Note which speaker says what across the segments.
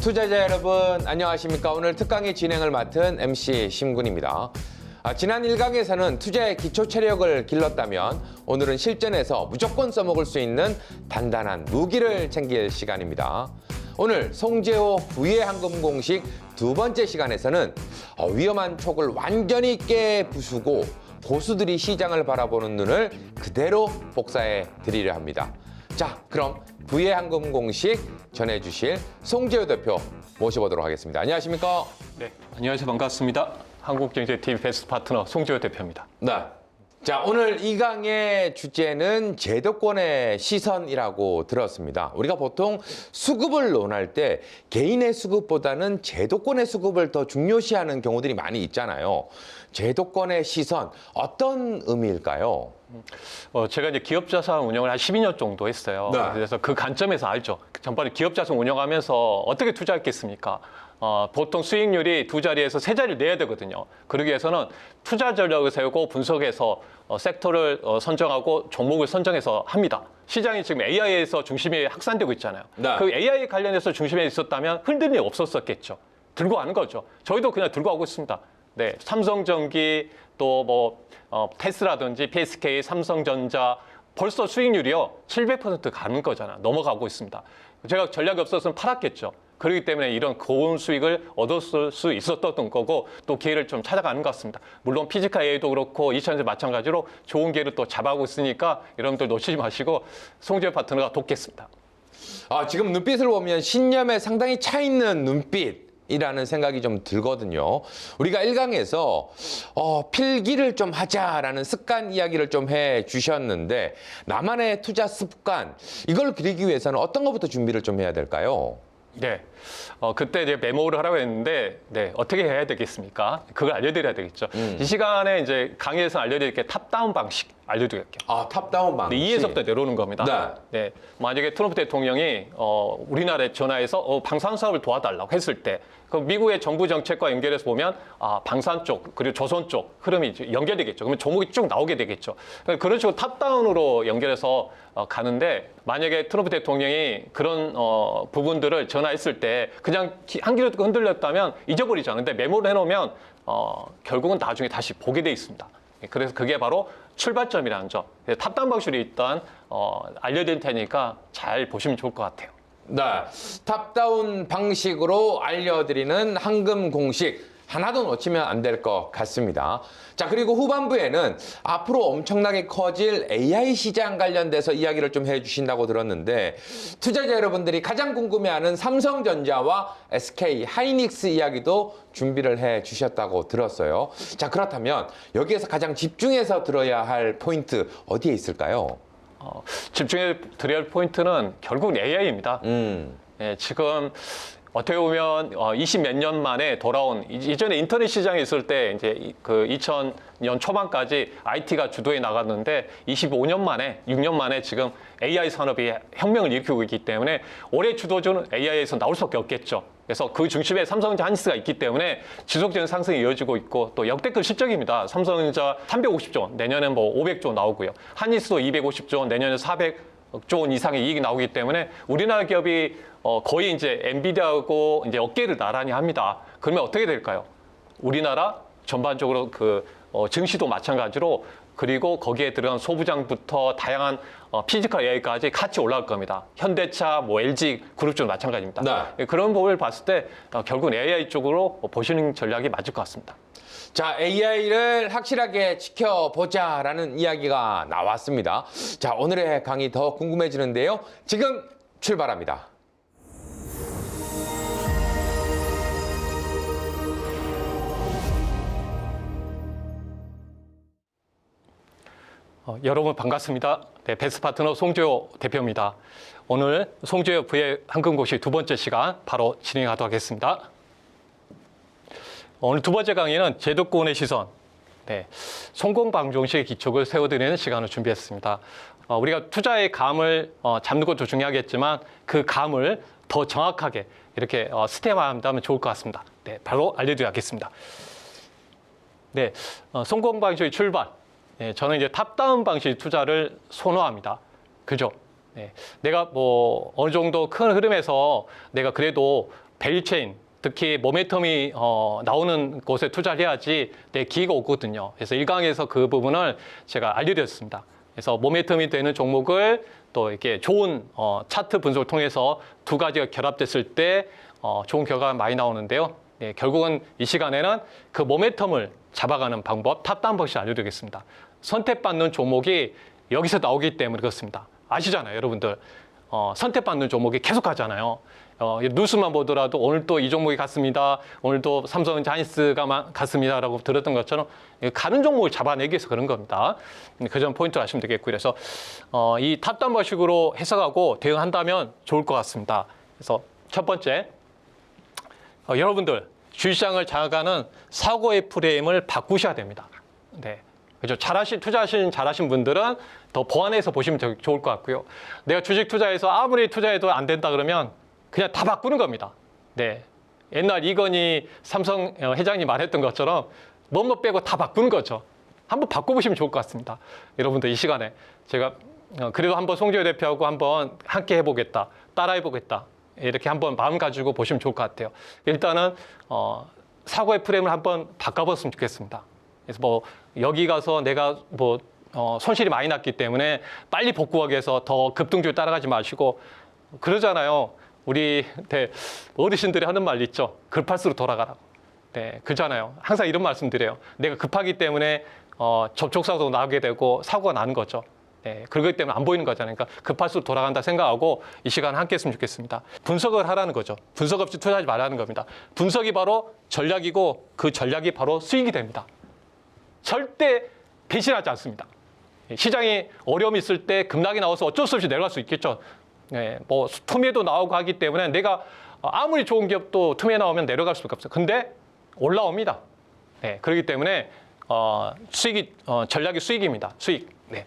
Speaker 1: 투자자 여러분 안녕하십니까. 오늘 특강의 진행을 맡은 MC 심군입니다. 지난 1강에서는 투자의 기초 체력을 길렀다면 오늘은 실전에서 무조건 써먹을 수 있는 단단한 무기를 챙길 시간입니다. 오늘 송재호 부의 황금 공식 두 번째 시간에서는 위험한 촉을 완전히 깨부수고 고수들이 시장을 바라보는 눈을 그대로 복사해 드리려 합니다. 자, 그럼 부의 황금 공식 전해주실 송재호 대표 모셔보도록 하겠습니다. 안녕하십니까?
Speaker 2: 네, 안녕하세요. 반갑습니다. 한국경제TV 베스트 파트너 송재호 대표입니다.
Speaker 1: 네. 자, 오늘 이 강의 주제는 제도권의 시선이라고 들었습니다. 우리가 보통 수급을 논할 때 개인의 수급보다는 제도권의 수급을 더 중요시하는 경우들이 많이 있잖아요. 제도권의 시선, 어떤 의미일까요?
Speaker 2: 제가 이제 기업자산 운영을 한 12년 정도 했어요.
Speaker 1: 네.
Speaker 2: 그래서 그 관점에서 알죠. 전반에 기업자산 운영하면서 어떻게 투자했겠습니까? 보통 수익률이 두 자리에서 세 자리를 내야 되거든요. 그러기 위해서는 투자 전략을 세우고 분석해서 섹터를 선정하고 종목을 선정해서 합니다. 시장이 지금 AI에서 중심이 확산되고 있잖아요.
Speaker 1: 네.
Speaker 2: 그 AI 관련해서 중심에 있었다면 흔들림이 없었었겠죠. 들고 가는 거죠. 저희도 그냥 들고 가고 있습니다. 네, 삼성전기 또 테스라든지 PSK, 삼성전자 벌써 수익률이요 700% 가는 거잖아. 넘어가고 있습니다. 제가 전략이 없었으면 팔았겠죠. 그렇기 때문에 이런 고운 수익을 얻었을 수 있었던 거고 또 기회를 좀 찾아가는 것 같습니다. 물론 피지컬 AI도 그렇고 2000년대 마찬가지로 좋은 기회를 또 잡아가고 있으니까 여러분들 놓치지 마시고 송재호 파트너가 돕겠습니다.
Speaker 1: 지금 눈빛을 보면 신념에 상당히 차 있는 눈빛이라는 생각이 좀 들거든요. 우리가 1강에서 필기를 좀 하자라는 습관 이야기를 좀 해 주셨는데 나만의 투자 습관 이걸 기르기 위해서는 어떤 것부터 준비를 좀 해야 될까요?
Speaker 2: 네. 그때 이제 메모를 하라고 했는데, 네, 어떻게 해야 되겠습니까? 그걸 알려드려야 되겠죠. 이 시간에 이제 강의에서 알려드릴 게 탑다운 방식 알려드릴게요.
Speaker 1: 탑다운 방식.
Speaker 2: 2에서부터 내려오는 겁니다. 네. 만약에 트럼프 대통령이 우리나라에 전화해서 방산 사업을 도와달라고 했을 때, 그 미국의 정부 정책과 연결해서 보면 방산 쪽 그리고 조선 쪽 흐름이 연결되겠죠. 그러면 종목이 쭉 나오게 되겠죠. 그런 식으로 탑다운으로 연결해서 가는데 만약에 트럼프 대통령이 그런 부분들을 전화했을 때 그냥 한 귀로 흔들렸다면 잊어버리잖아요. 근데 메모를 해놓으면 결국은 나중에 다시 보게 돼 있습니다. 그래서 그게 바로 출발점이라는 점. 탑다운 방식으로 일단 알려드릴 테니까 잘 보시면 좋을 것 같아요.
Speaker 1: 네, 탑다운 방식으로 알려드리는 황금 공식 하나도 놓치면 안 될 것 같습니다. 자, 그리고 후반부에는 앞으로 엄청나게 커질 AI 시장 관련돼서 이야기를 좀 해주신다고 들었는데 투자자 여러분들이 가장 궁금해하는 삼성전자와 SK 하이닉스 이야기도 준비를 해 주셨다고 들었어요. 자, 그렇다면 여기에서 가장 집중해서 들어야 할 포인트 어디에 있을까요?
Speaker 2: 집중해 드려야 할 포인트는 결국 AI입니다. 예, 지금 어떻게 보면 20 몇 년 만에 돌아온 이전에 인터넷 시장에 있을 때 이제 그 2000년 초반까지 IT가 주도해 나갔는데 25년 만에 6년 만에 지금 AI 산업이 혁명을 일으키고 있기 때문에 올해 주도주는 AI에서 나올 수밖에 없겠죠. 그래서 그 중심에 삼성전자 하이닉스가 있기 때문에 지속적인 상승이 이어지고 있고 또 역대급 실적입니다. 삼성전자 350조 원, 내년에 뭐 500조 원 나오고요. 하이닉스도 250조 원, 내년에 400조 원 이상의 이익이 나오기 때문에 우리나라 기업이 거의 이제 엔비디아하고 이제 어깨를 나란히 합니다. 그러면 어떻게 될까요? 우리나라 전반적으로 그 증시도 마찬가지로 그리고 거기에 들어간 소부장부터 다양한 피지컬 AI까지 같이 올라갈 겁니다. 현대차, 뭐 LG 그룹도 마찬가지입니다.
Speaker 1: 네.
Speaker 2: 그런 부분을 봤을 때 결국은 AI 쪽으로 보시는 전략이 맞을 것 같습니다.
Speaker 1: 자, AI를 확실하게 지켜보자라는 이야기가 나왔습니다. 자, 오늘의 강의 더 궁금해지는데요. 지금 출발합니다.
Speaker 2: 여러분 반갑습니다. 네, 베스트 파트너 송재호 대표입니다. 오늘 송재호 부의 황금고시 두 번째 시간 바로 진행하도록 하겠습니다. 오늘 두 번째 강의는 제도권의 시선, 성공방정식의 기초를 세워드리는 시간을 준비했습니다. 우리가 투자의 감을 잡는 것도 중요하겠지만 그 감을 더 정확하게 이렇게 스텝화한다면 좋을 것 같습니다. 네, 바로 알려드리겠습니다. 네, 성공방식의 출발. 저는 이제 탑다운 방식 투자를 선호합니다. 그죠? 네. 내가 뭐 어느 정도 큰 흐름에서 내가 그래도 밸류체인, 특히 모멘텀이 나오는 곳에 투자를 해야지 내 기회가 오거든요. 그래서 1강에서 그 부분을 제가 알려드렸습니다. 그래서 모멘텀이 되는 종목을 또 이렇게 좋은 차트 분석을 통해서 두 가지가 결합됐을 때 좋은 결과가 많이 나오는데요. 네, 결국은 이 시간에는 그 모멘텀을 잡아가는 방법, 탑다운 방식을 알려드리겠습니다. 선택받는 종목이 여기서 나오기 때문에 그렇습니다. 아시잖아요, 여러분들. 선택받는 종목이 계속 가잖아요. 뉴스만 보더라도 오늘 또 이 종목이 갔습니다. 오늘 또 삼성 자이언츠가 갔습니다라고 들었던 것처럼 가는 종목을 잡아내기 위해서 그런 겁니다. 그 점 포인트를 아시면 되겠고요. 그래서 이 탑다운 방식으로 해석하고 대응한다면 좋을 것 같습니다. 그래서 첫 번째, 여러분들 주식시장을 장악하는 사고의 프레임을 바꾸셔야 됩니다. 네. 그죠? 잘하신 분들은 더 보완해서 보시면 좋을 것 같고요. 내가 주식 투자해서 아무리 투자해도 안 된다 그러면 그냥 다 바꾸는 겁니다. 네. 옛날 이건희 삼성 회장님 말했던 것처럼 뭐뭐 빼고 다 바꾸는 거죠. 한번 바꿔보시면 좋을 것 같습니다. 여러분들 이 시간에 제가 그래도 한번 송지효 대표하고 한번 함께 해보겠다, 따라해보겠다. 이렇게 한번 마음 가지고 보시면 좋을 것 같아요. 일단은 사고의 프레임을 한번 바꿔봤으면 좋겠습니다. 그래서 뭐 여기 가서 내가 뭐 손실이 많이 났기 때문에 빨리 복구하기 위해서 더 급등주를 따라가지 마시고 그러잖아요. 우리 어르신들이 하는 말 있죠. 급할수록 돌아가라고. 네, 그렇잖아요. 항상 이런 말씀 드려요. 내가 급하기 때문에 접촉사고도 나게 되고 사고가 나는 거죠. 네, 그렇기 때문에 안 보이는 거잖아요. 그러니까 급할수록 돌아간다 생각하고 이 시간 함께 했으면 좋겠습니다. 분석을 하라는 거죠. 분석 없이 투자하지 말라는 겁니다. 분석이 바로 전략이고 그 전략이 바로 수익이 됩니다. 절대 배신하지 않습니다. 시장에 어려움이 있을 때 급락이 나와서 어쩔 수 없이 내려갈 수 있겠죠. 네, 뭐 투매도 나오고 하기 때문에 내가 아무리 좋은 기업도 투매 나오면 내려갈 수밖에 없어요. 근데 올라옵니다. 네, 그렇기 때문에 전략이 수익입니다. 수익. 네.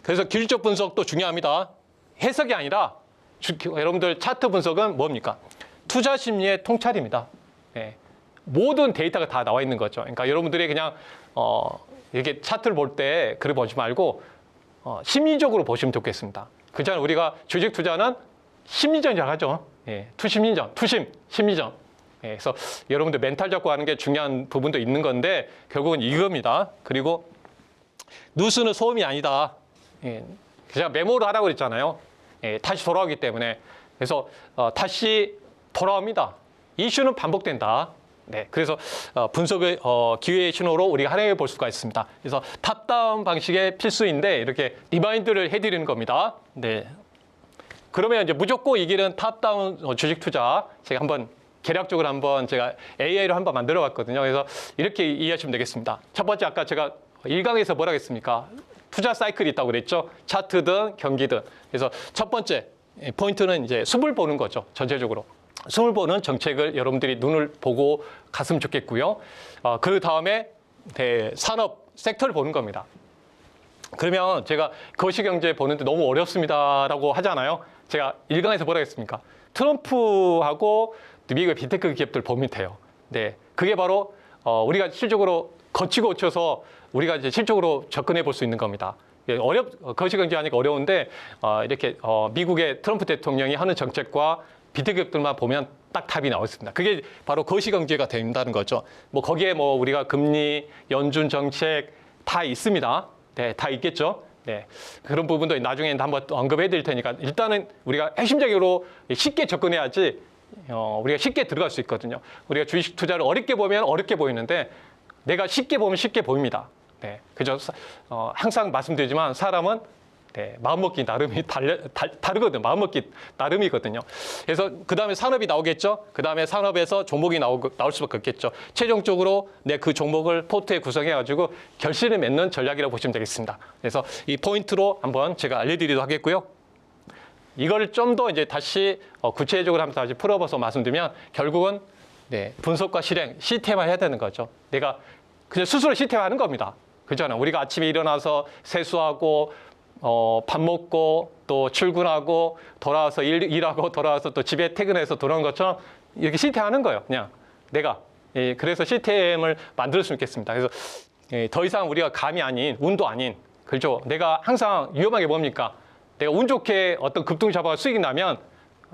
Speaker 2: 그래서 기술적 분석도 중요합니다. 해석이 아니라 여러분들 차트 분석은 뭡니까? 투자 심리의 통찰입니다. 네. 모든 데이터가 다 나와 있는 거죠. 그러니까 여러분들이 그냥 이렇게 차트를 볼 때 그걸 보지 말고 심리적으로 보시면 좋겠습니다. 그잖아요. 우리가 주식 투자는 심리전이라고 하죠. 예, 투심리전, 심리전. 예, 그래서 여러분들 멘탈 잡고 하는 게 중요한 부분도 있는 건데 결국은 이겁니다. 그리고 뉴스는 소음이 아니다. 예, 제가 메모를 하라고 그랬잖아요. 예, 다시 돌아오기 때문에. 그래서 다시 돌아옵니다. 이슈는 반복된다. 네, 그래서 분석의 기회의 신호로 우리가 활용해 볼 수가 있습니다. 그래서 탑다운 방식의 필수인데 이렇게 리마인드를 해드리는 겁니다. 네. 그러면 이제 무조건 이기는 탑다운 주식 투자 제가 한번 계략적으로 한번 제가 AI로 한번 만들어 봤거든요. 그래서 이렇게 이해하시면 되겠습니다. 첫 번째 아까 제가 1강에서 뭐라고 했습니까? 투자 사이클이 있다고 그랬죠. 차트든 경기든. 그래서 첫 번째 포인트는 이제 숲을 보는 거죠. 전체적으로. 숲을 보는 정책을 여러분들이 눈을 보고 갔으면 좋겠고요. 그 다음에 산업 섹터를 보는 겁니다. 그러면 제가 거시경제 보는데 너무 어렵습니다라고 하잖아요. 제가 1강에서 뭐라고 했습니까? 트럼프하고 미국의 빅테크 기업들 보면 돼요. 네, 그게 바로 우리가 실적으로 거치고 고쳐서 우리가 이제 실적으로 접근해 볼 수 있는 겁니다. 거시경제 하니까 어려운데 이렇게 미국의 트럼프 대통령이 하는 정책과 빅테크 기업들만 보면 딱 답이 나왔습니다. 그게 바로 거시경제가 된다는 거죠. 뭐 거기에 뭐 우리가 금리, 연준 정책 다 있습니다. 네, 다 있겠죠. 네, 그런 부분도 나중에 한번 언급해 드릴 테니까 일단은 우리가 핵심적으로 쉽게 접근해야지 우리가 쉽게 들어갈 수 있거든요. 우리가 주식 투자를 어렵게 보면 어렵게 보이는데 내가 쉽게 보면 쉽게 보입니다. 네, 그죠? 항상 말씀드리지만 사람은 마음먹기 나름이 다르거든요. 마음먹기 나름이거든요. 그래서 그 다음에 산업이 나오겠죠. 그 다음에 산업에서 종목이 나올 수밖에 없겠죠. 최종적으로 그 종목을 포트에 구성해가지고 결실을 맺는 전략이라고 보시면 되겠습니다. 그래서 이 포인트로 한번 제가 알려드리도록 하겠고요. 이걸 좀 더 이제 다시 구체적으로 한번 다시 풀어봐서 말씀드리면 결국은 분석과 실행, 시스템화 해야 되는 거죠. 내가 그냥 스스로 시스템화하는 겁니다. 그렇잖아요. 우리가 아침에 일어나서 세수하고 밥 먹고 또 출근하고 돌아와서 일하고 돌아와서 또 집에 퇴근해서 돌아오는 것처럼 이렇게 시스템하는 거예요. 그냥 내가. 그래서 시스템을 만들었으면 좋겠습니다. 그래서 더 이상 우리가 감이 아닌 운도 아닌 그렇죠. 내가 항상 위험한 게 뭡니까? 내가 운 좋게 어떤 급등 잡아가 수익이 나면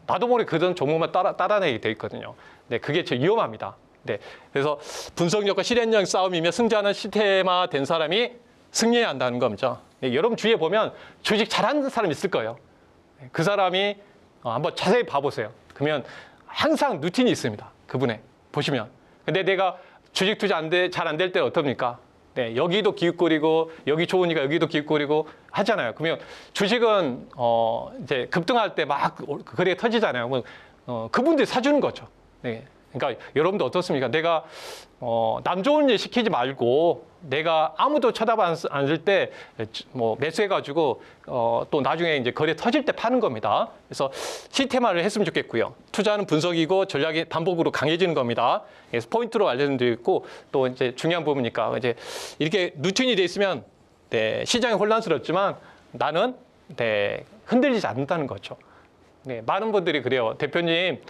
Speaker 2: 나도 모르게 그전 종목만 따라내게 돼 있거든요. 네, 그게 제일 위험합니다. 네, 그래서 분석력과 실행력 싸움이며 승자는 시스템화 된 사람이 승리해야 한다는 겁니다. 네, 여러분 주위에 보면 주식 잘하는 사람 있을 거예요. 그 사람이 한번 자세히 봐보세요. 그러면 항상 루틴이 있습니다. 그분의 보시면. 근데 내가 주식 투자 잘 안 될 때 어떻습니까? 네, 여기도 기웃거리고 여기 좋으니까 여기도 기웃거리고 하잖아요. 그러면 주식은 이제 급등할 때 막 거래가 터지잖아요. 그분들이 사주는 거죠. 네. 그러니까 여러분도 어떻습니까? 내가 남 좋은 일 시키지 말고 내가 아무도 쳐다보지 않을 때 뭐 매수해가지고 또 나중에 이제 거래 터질 때 파는 겁니다. 그래서 시스템화를 했으면 좋겠고요. 투자는 분석이고 전략이 반복으로 강해지는 겁니다. 그래서 포인트로 알려드리고 또 이제 중요한 부분이니까 이제 이렇게 루틴이 돼 있으면 네, 시장이 혼란스럽지만 나는 네, 흔들리지 않는다는 거죠. 네, 많은 분들이 그래요. 대표님,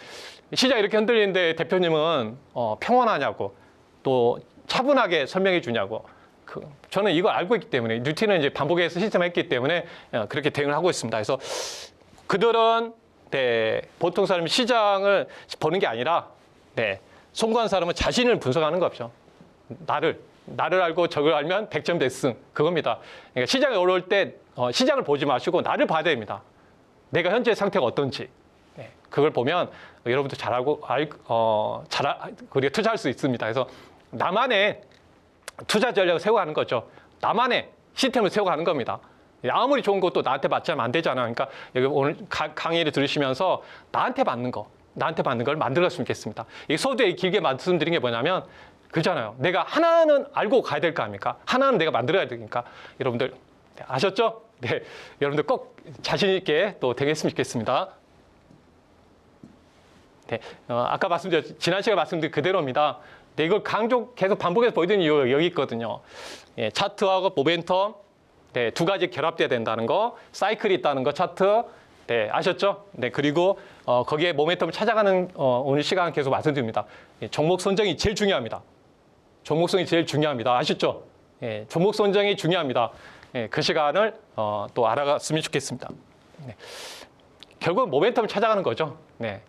Speaker 2: 시장 이렇게 흔들리는데 대표님은 평온하냐고 또 차분하게 설명해 주냐고. 저는 이걸 알고 있기 때문에 루틴을 이제 반복해서 시스템했기 때문에 그렇게 대응을 하고 있습니다. 그래서 그들은 네, 보통 사람이 시장을 보는 게 아니라 네, 송구한 사람은 자신을 분석하는 거죠. 나를 알고 적을 알면 100점 대승 그겁니다. 그러니까 시장이 어려울 때 시장을 보지 마시고 나를 봐야 됩니다. 내가 현재 상태가 어떤지. 네, 그걸 보면 여러분도 잘하고 우리가 투자할 수 있습니다. 그래서 나만의 투자 전략을 세워가는 거죠. 나만의 시스템을 세워가는 겁니다. 아무리 좋은 것도 나한테 맞자면 안 되잖아요. 그러니까 여기 오늘 강의를 들으시면서 나한테 맞는 걸 만들었으면 좋겠습니다. 이 서두에 길게 말씀드린 게 뭐냐면 그렇잖아요. 내가 하나는 알고 가야 될 거 아닙니까? 하나는 내가 만들어야 되니까 여러분들 아셨죠? 네, 여러분들 꼭 자신 있게 또 되겠으면 좋겠습니다. 네, 아까 지난 시간에 말씀드린 그대로입니다. 네, 이걸 계속 반복해서 보여드리는 이유가 여기 있거든요. 예, 차트하고 모멘텀, 네, 두 가지 결합돼야 된다는 거, 사이클이 있다는 거, 차트, 네, 아셨죠? 네, 그리고 거기에 모멘텀을 찾아가는 오늘 시간 계속 말씀드립니다. 예, 종목 선정이 제일 중요합니다. 종목성이 제일 중요합니다. 아셨죠? 예, 종목 선정이 중요합니다. 예, 그 시간을 또 알아갔으면 좋겠습니다. 네. 결국은 모멘텀을 찾아가는 거죠. 네.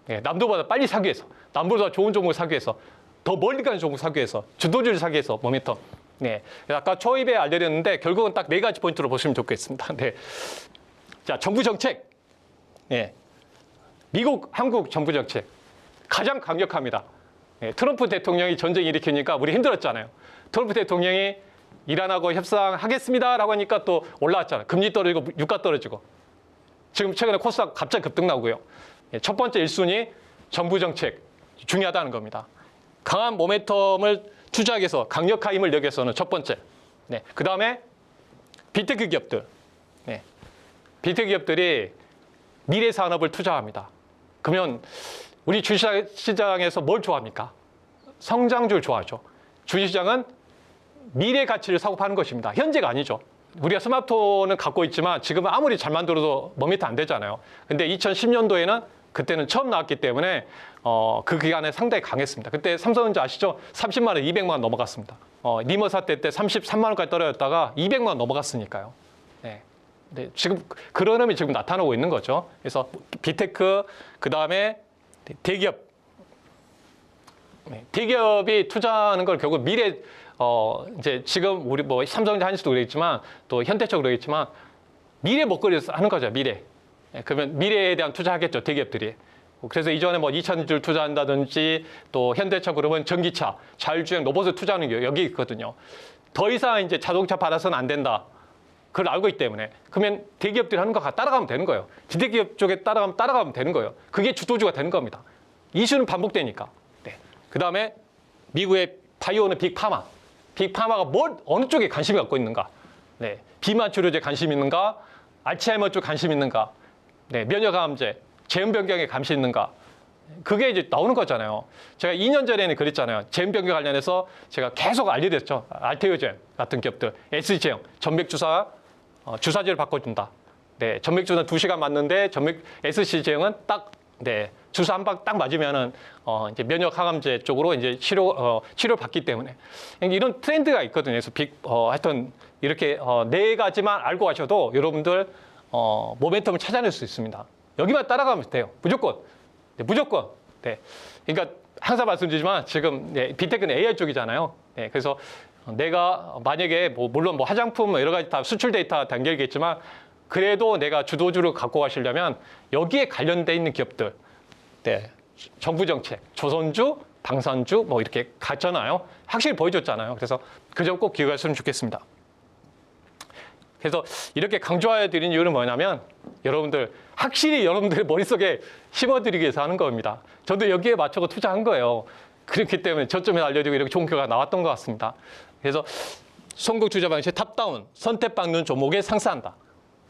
Speaker 2: 네, 남들보다 빨리 사기 위해서, 남들보다 좋은 종목을 사기 위해서, 더 멀리 가는 종목을 사기 위해서, 주도주를 사기 위해서 모멘텀. 네. 아까 초입에 알려드렸는데 결국은 딱 4가지 포인트로 보시면 좋겠습니다. 네. 자, 정부 정책. 네. 미국, 한국 정부 정책. 가장 강력합니다. 네, 트럼프 대통령이 전쟁 일으키니까 우리 힘들었잖아요. 트럼프 대통령이 이란하고 협상하겠습니다라고 하니까 또 올라왔잖아요. 금리 떨어지고 유가 떨어지고. 지금 최근에 코스닥 갑자기 급등 나오고요. 첫 번째 1순위 정부 정책 중요하다는 겁니다. 강한 모멘텀을 투자하기 위해서 강력한 힘을 내기 위해서는 첫 번째. 네, 그 다음에 빅테크 기업들. 네, 빅테크 기업들이 미래 산업을 투자합니다. 그러면 우리 주식시장에서 뭘 좋아합니까? 성장주를 좋아하죠. 주식시장은 미래 가치를 사고 파는 것입니다. 현재가 아니죠. 우리가 스마트폰은 갖고 있지만 지금은 아무리 잘 만들어도 뭐미터 안 되잖아요. 근데 2010년도에는 그때는 처음 나왔기 때문에 그 기간에 상당히 강했습니다. 그때 삼성전자 아시죠? 30만 원, 200만 원 넘어갔습니다. 리머 사태 때 33만 원까지 떨어졌다가 200만 원 넘어갔으니까요. 네. 네, 지금 그런 흐름이 지금 나타나고 있는 거죠. 그래서 빅테크, 그 다음에 대기업. 네, 대기업이 투자하는 걸 결국 미래 이제 지금 우리 뭐 삼성전자 한시도 그러겠지만 또 현대차도 그러겠지만 미래 먹거리를 하는 거죠. 미래. 네, 그러면 미래에 대한 투자하겠죠. 대기업들이. 그래서 이전에 뭐 2차전지를 투자한다든지 또 현대차 그러면 전기차, 자율주행 로봇을 투자하는 게 여기 있거든요. 더 이상 이제 자동차 받아서는 안 된다. 그걸 알고 있기 때문에. 그러면 대기업들이 하는 거 따라가면 되는 거예요. 대기업 쪽에 따라가면 되는 거예요. 그게 주도주가 되는 겁니다. 이슈는 반복되니까. 네. 그 다음에 미국의 바이오는 빅파마. 빅파마가 어느 쪽에 관심이 갖고 있는가? 네. 비만 치료제에 관심 있는가? 알츠하이머 쪽 관심 있는가? 네. 면역암제, 제형 변경에 관심 있는가? 그게 이제 나오는 거잖아요. 제가 2년 전에는 그랬잖아요. 제형 변경 관련해서 제가 계속 알려드렸죠. 알테오젠 같은 기업들, SG제형, 전맥주사, 주사제를 바꿔준다. 네. 전맥주사는 2시간 맞는데 SC제형은 딱, 네. 주사 한 방 딱 맞으면은 이제 면역 항암제 쪽으로 이제 치료 받기 때문에 이런 트렌드가 있거든요. 그래서 하여튼 이렇게 4가지만 알고 가셔도 여러분들 모멘텀을 찾아낼 수 있습니다. 여기만 따라가면 돼요. 무조건. 네, 무조건. 네. 그러니까 항상 말씀드리지만 지금 빅테크는 AI 쪽이잖아요. 네, 그래서 내가 만약에 물론 화장품 여러 가지 다 수출 데이터 단계겠지만 그래도 내가 주도주를 갖고 가시려면 여기에 관련돼 있는 기업들, 네, 정부 정책, 조선주, 방산주 이렇게 갔잖아요. 확실히 보여줬잖아요. 그래서 그 점 꼭 기억하셨으면 좋겠습니다. 그래서 이렇게 강조해 드린 이유는 뭐냐면 여러분들 확실히 여러분들 머릿속에 심어드리기 위해서 하는 겁니다. 저도 여기에 맞춰서 투자한 거예요. 그렇기 때문에 저점에 알려드리고 이렇게 좋은 결과가 나왔던 것 같습니다. 그래서 송국 투자 방식 탑다운, 선택받는 종목에 상승한다.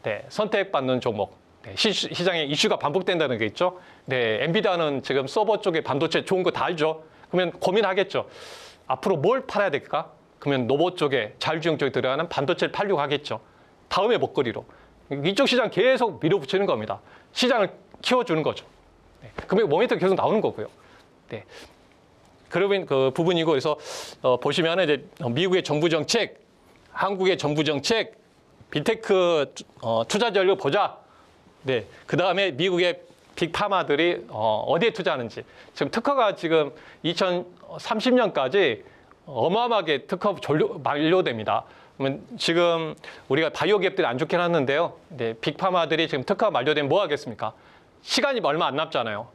Speaker 2: 네, 선택받는 종목. 네, 시장에 이슈가 반복된다는 게 있죠. 네, 엔비디아는 지금 서버 쪽에 반도체 좋은 거 다 알죠. 그러면 고민하겠죠. 앞으로 뭘 팔아야 될까? 그러면 로봇 쪽에, 자율주행 쪽에 들어가는 반도체를 팔려고 하겠죠. 다음에 먹거리로. 이쪽 시장 계속 밀어붙이는 겁니다. 시장을 키워주는 거죠. 네, 그러면 모멘텀 계속 나오는 거고요. 네. 그러면 그 부분이고 그래서 보시면은 이제 미국의 정부 정책, 한국의 정부 정책, 빅테크 투자 전략 보자. 네. 그 다음에 미국의 빅파마들이 어디에 투자하는지. 지금 특허가 지금 2030년까지 어마어마하게 특허 만료됩니다. 그러면 지금 우리가 바이오 기업들이 안 좋긴 하는데요. 네, 빅파마들이 지금 특허가 만료되면 뭐 하겠습니까? 시간이 얼마 안 남잖아요.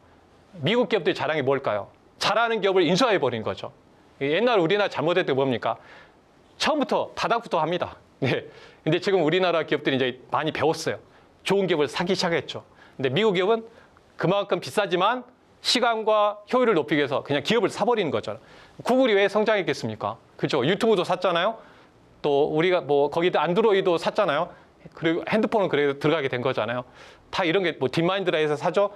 Speaker 2: 미국 기업들이 자랑이 뭘까요? 잘하는 기업을 인수해버린 거죠. 옛날 우리나라 잘못했던 게 뭡니까? 처음부터 바닥부터 합니다. 네. 근데 지금 우리나라 기업들이 이제 많이 배웠어요. 좋은 기업을 사기 시작했죠. 근데 미국 기업은 그만큼 비싸지만 시간과 효율을 높이기 위해서 그냥 기업을 사버리는 거죠. 구글이 왜 성장했겠습니까? 그죠? 유튜브도 샀잖아요. 또 우리가 거기다 안드로이도 샀잖아요. 그리고 핸드폰은 그래도 들어가게 된 거잖아요. 다 이런 게 딥마인드라 해서 사죠.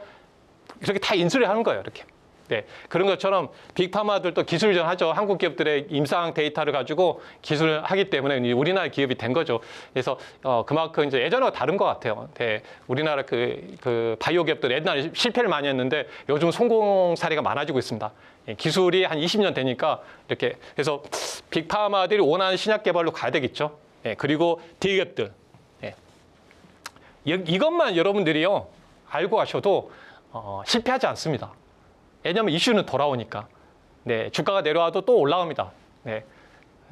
Speaker 2: 이렇게 다 인수를 하는 거예요. 이렇게. 네, 그런 것처럼 빅파마들도 기술전 하죠. 한국 기업들의 임상 데이터를 가지고 기술을 하기 때문에 우리나라 기업이 된 거죠. 그래서 그만큼 이제 예전과 다른 것 같아요. 네, 우리나라 그 바이오 기업들 옛날에 실패를 많이 했는데 요즘 성공 사례가 많아지고 있습니다. 예, 기술이 한 20년 되니까 이렇게 그래서 빅파마들이 원하는 신약 개발로 가야 되겠죠. 예, 그리고 대기업들. 예. 이것만 여러분들이요 알고 가셔도 실패하지 않습니다. 왜냐하면 이슈는 돌아오니까. 네, 주가가 내려와도 또 올라갑니다. 네,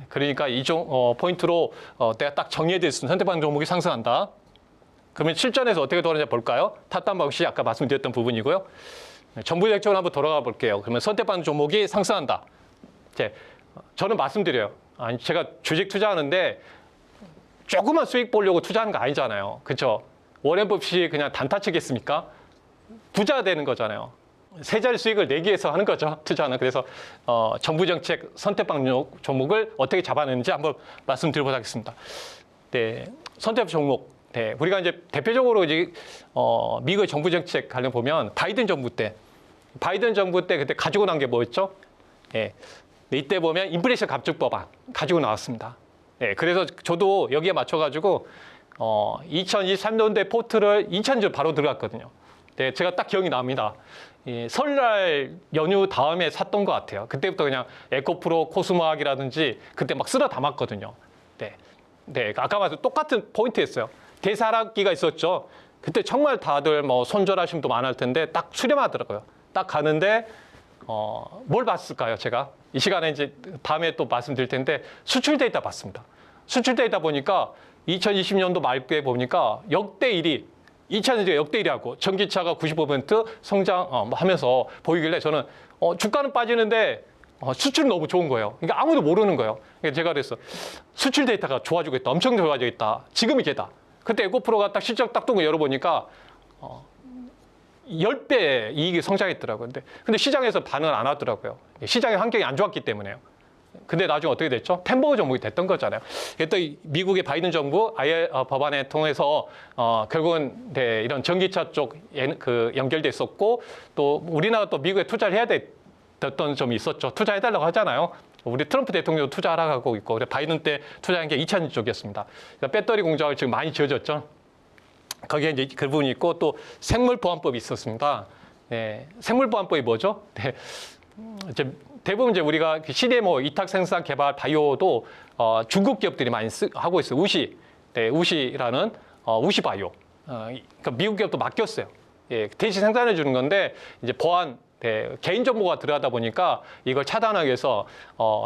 Speaker 2: 그러니까 이 포인트로 내가 딱 정리해드렸습니다. 선택받은 종목이 상승한다. 그러면 실전에서 어떻게 돌아오는지 볼까요? 탑다운 방식 아까 말씀드렸던 부분이고요. 정부 정책으로 한번 돌아가 볼게요. 그러면 선택받은 종목이 상승한다. 저는 말씀드려요. 아니, 제가 주식 투자하는데 조그만 수익 보려고 투자하는 거 아니잖아요. 그렇죠? 워렌 버핏이 그냥 단타 치겠습니까? 부자가 되는 거잖아요. 세 자리 수익을 내기 위해서 하는 거죠. 투자는. 그래서 정부 정책 선택받는 종목을 어떻게 잡아내는지 한번 말씀드리도록 하겠습니다. 네, 선택 종목. 네, 우리가 이제 대표적으로 이제 미국의 정부 정책 관련 보면 바이든 정부 때 그때 가지고 나온 게 뭐였죠? 네, 이때 보면 인플레이션 감축 법안 가지고 나왔습니다. 네, 그래서 저도 여기에 맞춰가지고 2023년도에 포트를 2000주 바로 들어갔거든요. 네, 제가 딱 기억이 납니다. 설날 연휴 다음에 샀던 것 같아요. 그때부터 그냥 에코프로, 코스모학이라든지 그때 막 쓸어 담았거든요. 네, 네, 아까 말씀 똑같은 포인트였어요. 대사락기가 있었죠. 그때 정말 다들 손절하신 분도 많을 텐데 딱 수렴하더라고요. 딱 가는데 뭘 봤을까요? 제가 이 시간에 이제 다음에 또 말씀드릴 텐데 수출 데이터 봤습니다. 수출 데이터 보니까 2020년도 말께 보니까 역대 1위. 2차는 역대 1위하고 전기차가 95% 성장하면서 보이길래 저는 주가는 빠지는데 수출은 너무 좋은 거예요. 그러니까 아무도 모르는 거예요. 그러니까 제가 그랬어. 수출 데이터가 좋아지고 있다. 엄청 좋아지고 있다. 지금이 걔다. 그때 에코프로가 딱 실적 딱 뜬 거 열어보니까 10배 이익이 성장했더라고요. 근데 시장에서 반응을 안 하더라고요. 시장의 환경이 안 좋았기 때문에요. 근데 나중에 어떻게 됐죠? 템버거 종목이 됐던 거잖아요. 또 미국의 바이든 정부 법안에 통해서 결국은 네, 이런 전기차 쪽 연결돼 있었고 또 우리나라 또 미국에 투자를 해야 됐던 점이 있었죠. 투자해달라고 하잖아요. 우리 트럼프 대통령도 투자하라고 하고 있고 그래 바이든 때 투자한 게 2차 쪽이었습니다. 배터리 공장을 지금 많이 지어졌죠. 거기에 이제 그 부분이 있고 또 생물보안법이 있었습니다. 네, 생물보안법이 뭐죠? 네, 대부분 이제 우리가 CDMO, 이탁 생산 개발 바이오도 중국 기업들이 많이 하고 있어요. 우시, 네, 우시라는 우시 바이오. 그러니까 미국 기업도 맡겼어요. 예, 대신 생산해 주는 건데 이제 보안 개인 정보가 들어가다 보니까 이걸 차단하기 위해서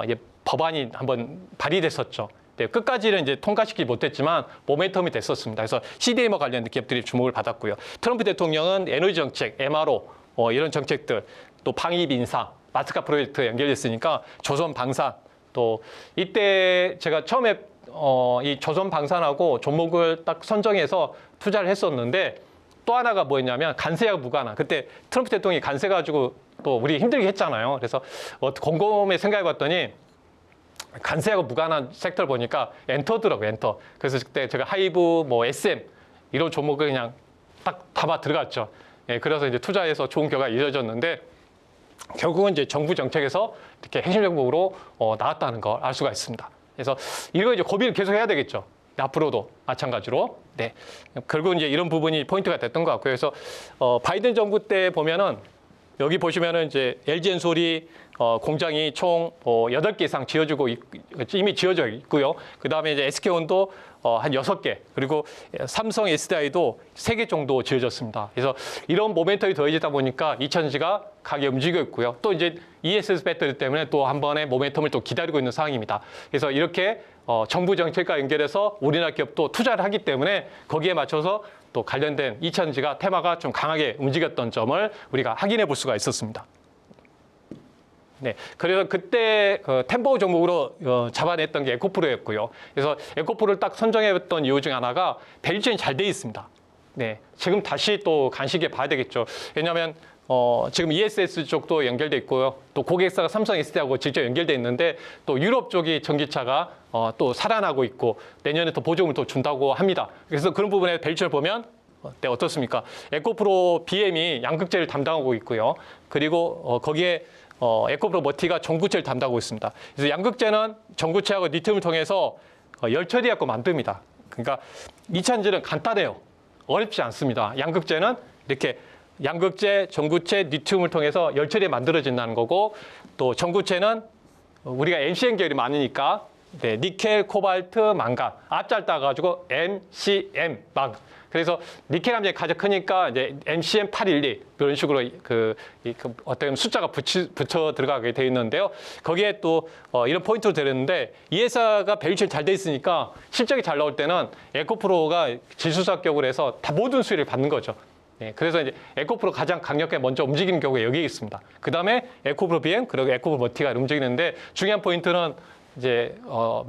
Speaker 2: 이제 법안이 한번 발의됐었죠. 네, 끝까지는 이제 통과시키지 못했지만 모멘텀이 됐었습니다. 그래서 CDMO 관련 기업들이 주목을 받았고요. 트럼프 대통령은 에너지 정책, MRO 이런 정책들, 또 방위비 인사, 마스카 프로젝트 연결됐으니까 조선 방산, 또 이때 제가 처음에 이 조선 방산하고 종목을 딱 선정해서 투자를 했었는데 또 하나가 뭐였냐면 관세와 무관한. 그때 트럼프 대통령이 관세 가지고 또 우리 힘들게 했잖아요. 그래서 곰곰이 생각해 봤더니 관세하고 무관한 섹터를 보니까 엔터더라고요, 엔터. 그래서 그때 제가 하이브, 뭐 SM 이런 종목을 그냥 딱 담아 들어갔죠. 예, 그래서 이제 투자해서 좋은 결과가 이어졌는데 결국은 이제 정부 정책에서 이렇게 핵심 종목으로 나왔다는 걸 알 수가 있습니다. 그래서 이거 이제 고민을 계속 해야 되겠죠. 앞으로도 마찬가지로. 네. 결국은 이제 이런 부분이 포인트가 됐던 것 같고요. 그래서 바이든 정부 때 보면은 여기 보시면은 이제 LG엔솔이 공장이 총 8개 이상 이미 지어져 있고요. 그다음에 이제 SK온도 한 6개, 그리고 삼성 SDI도 3개 정도 지어졌습니다. 그래서 이런 모멘텀이 더해지다 보니까 2000지가 가게 움직여 있고요. 또 이제 ESS 배터리 때문에 또 한 번의 모멘텀을 또 기다리고 있는 상황입니다. 그래서 이렇게 정부 정책과 연결해서 우리나라 기업도 투자를 하기 때문에 거기에 맞춰서 또 관련된 2000지가 테마가 좀 강하게 움직였던 점을 우리가 확인해 볼 수가 있었습니다. 네, 그래서 그때 템보 종목으로 잡아냈던 게 에코프로였고요. 그래서 에코프로를 딱 선정해봤던 이유 중 하나가 밸류체인이 잘 돼 있습니다. 네, 지금 다시 또 간식에 봐야 되겠죠. 왜냐하면 지금 ESS 쪽도 연결돼 있고요. 또 고객사가 삼성 SD하고 직접 연결돼 있는데 또 유럽 쪽이 전기차가 또 살아나고 있고 내년에 또 보조금을 또 준다고 합니다. 그래서 그런 부분에 밸류체를 보면 네, 어떻습니까? 에코프로 BM이 양극재를 담당하고 있고요. 그리고 거기에 에코프로 머티가 전구체를 담당하고 있습니다. 그래서 양극재는 전구체하고 리튬을 통해서 열 처리하고 만듭니다. 그러니까 2000지는 간단해요. 어렵지 않습니다. 양극재는 이렇게 양극재, 전구체, 리튬을 통해서 열 처리에 만들어진다는 거고 또 전구체는 우리가 MCN 계열이 많으니까 네, 니켈, 코발트, 망간 앞잘 따가지고 MCM 망. 그래서 니켈 함량이 가장 크니까 이제 MCM 812 이런 식으로 어떤 숫자가 붙여 들어가게 돼 있는데요. 거기에 또 이런 포인트로 되는데 이 회사가 밸류체인 잘 돼 있으니까 실적이 잘 나올 때는 에코프로가 지수사격을 해서 다 모든 수혜를 받는 거죠. 네, 그래서 이제 에코프로 가장 강력하게 먼저 움직이는 경우가 여기 있습니다. 그 다음에 에코프로 BM 그리고 에코프로 머티가 움직이는데 중요한 포인트는 이제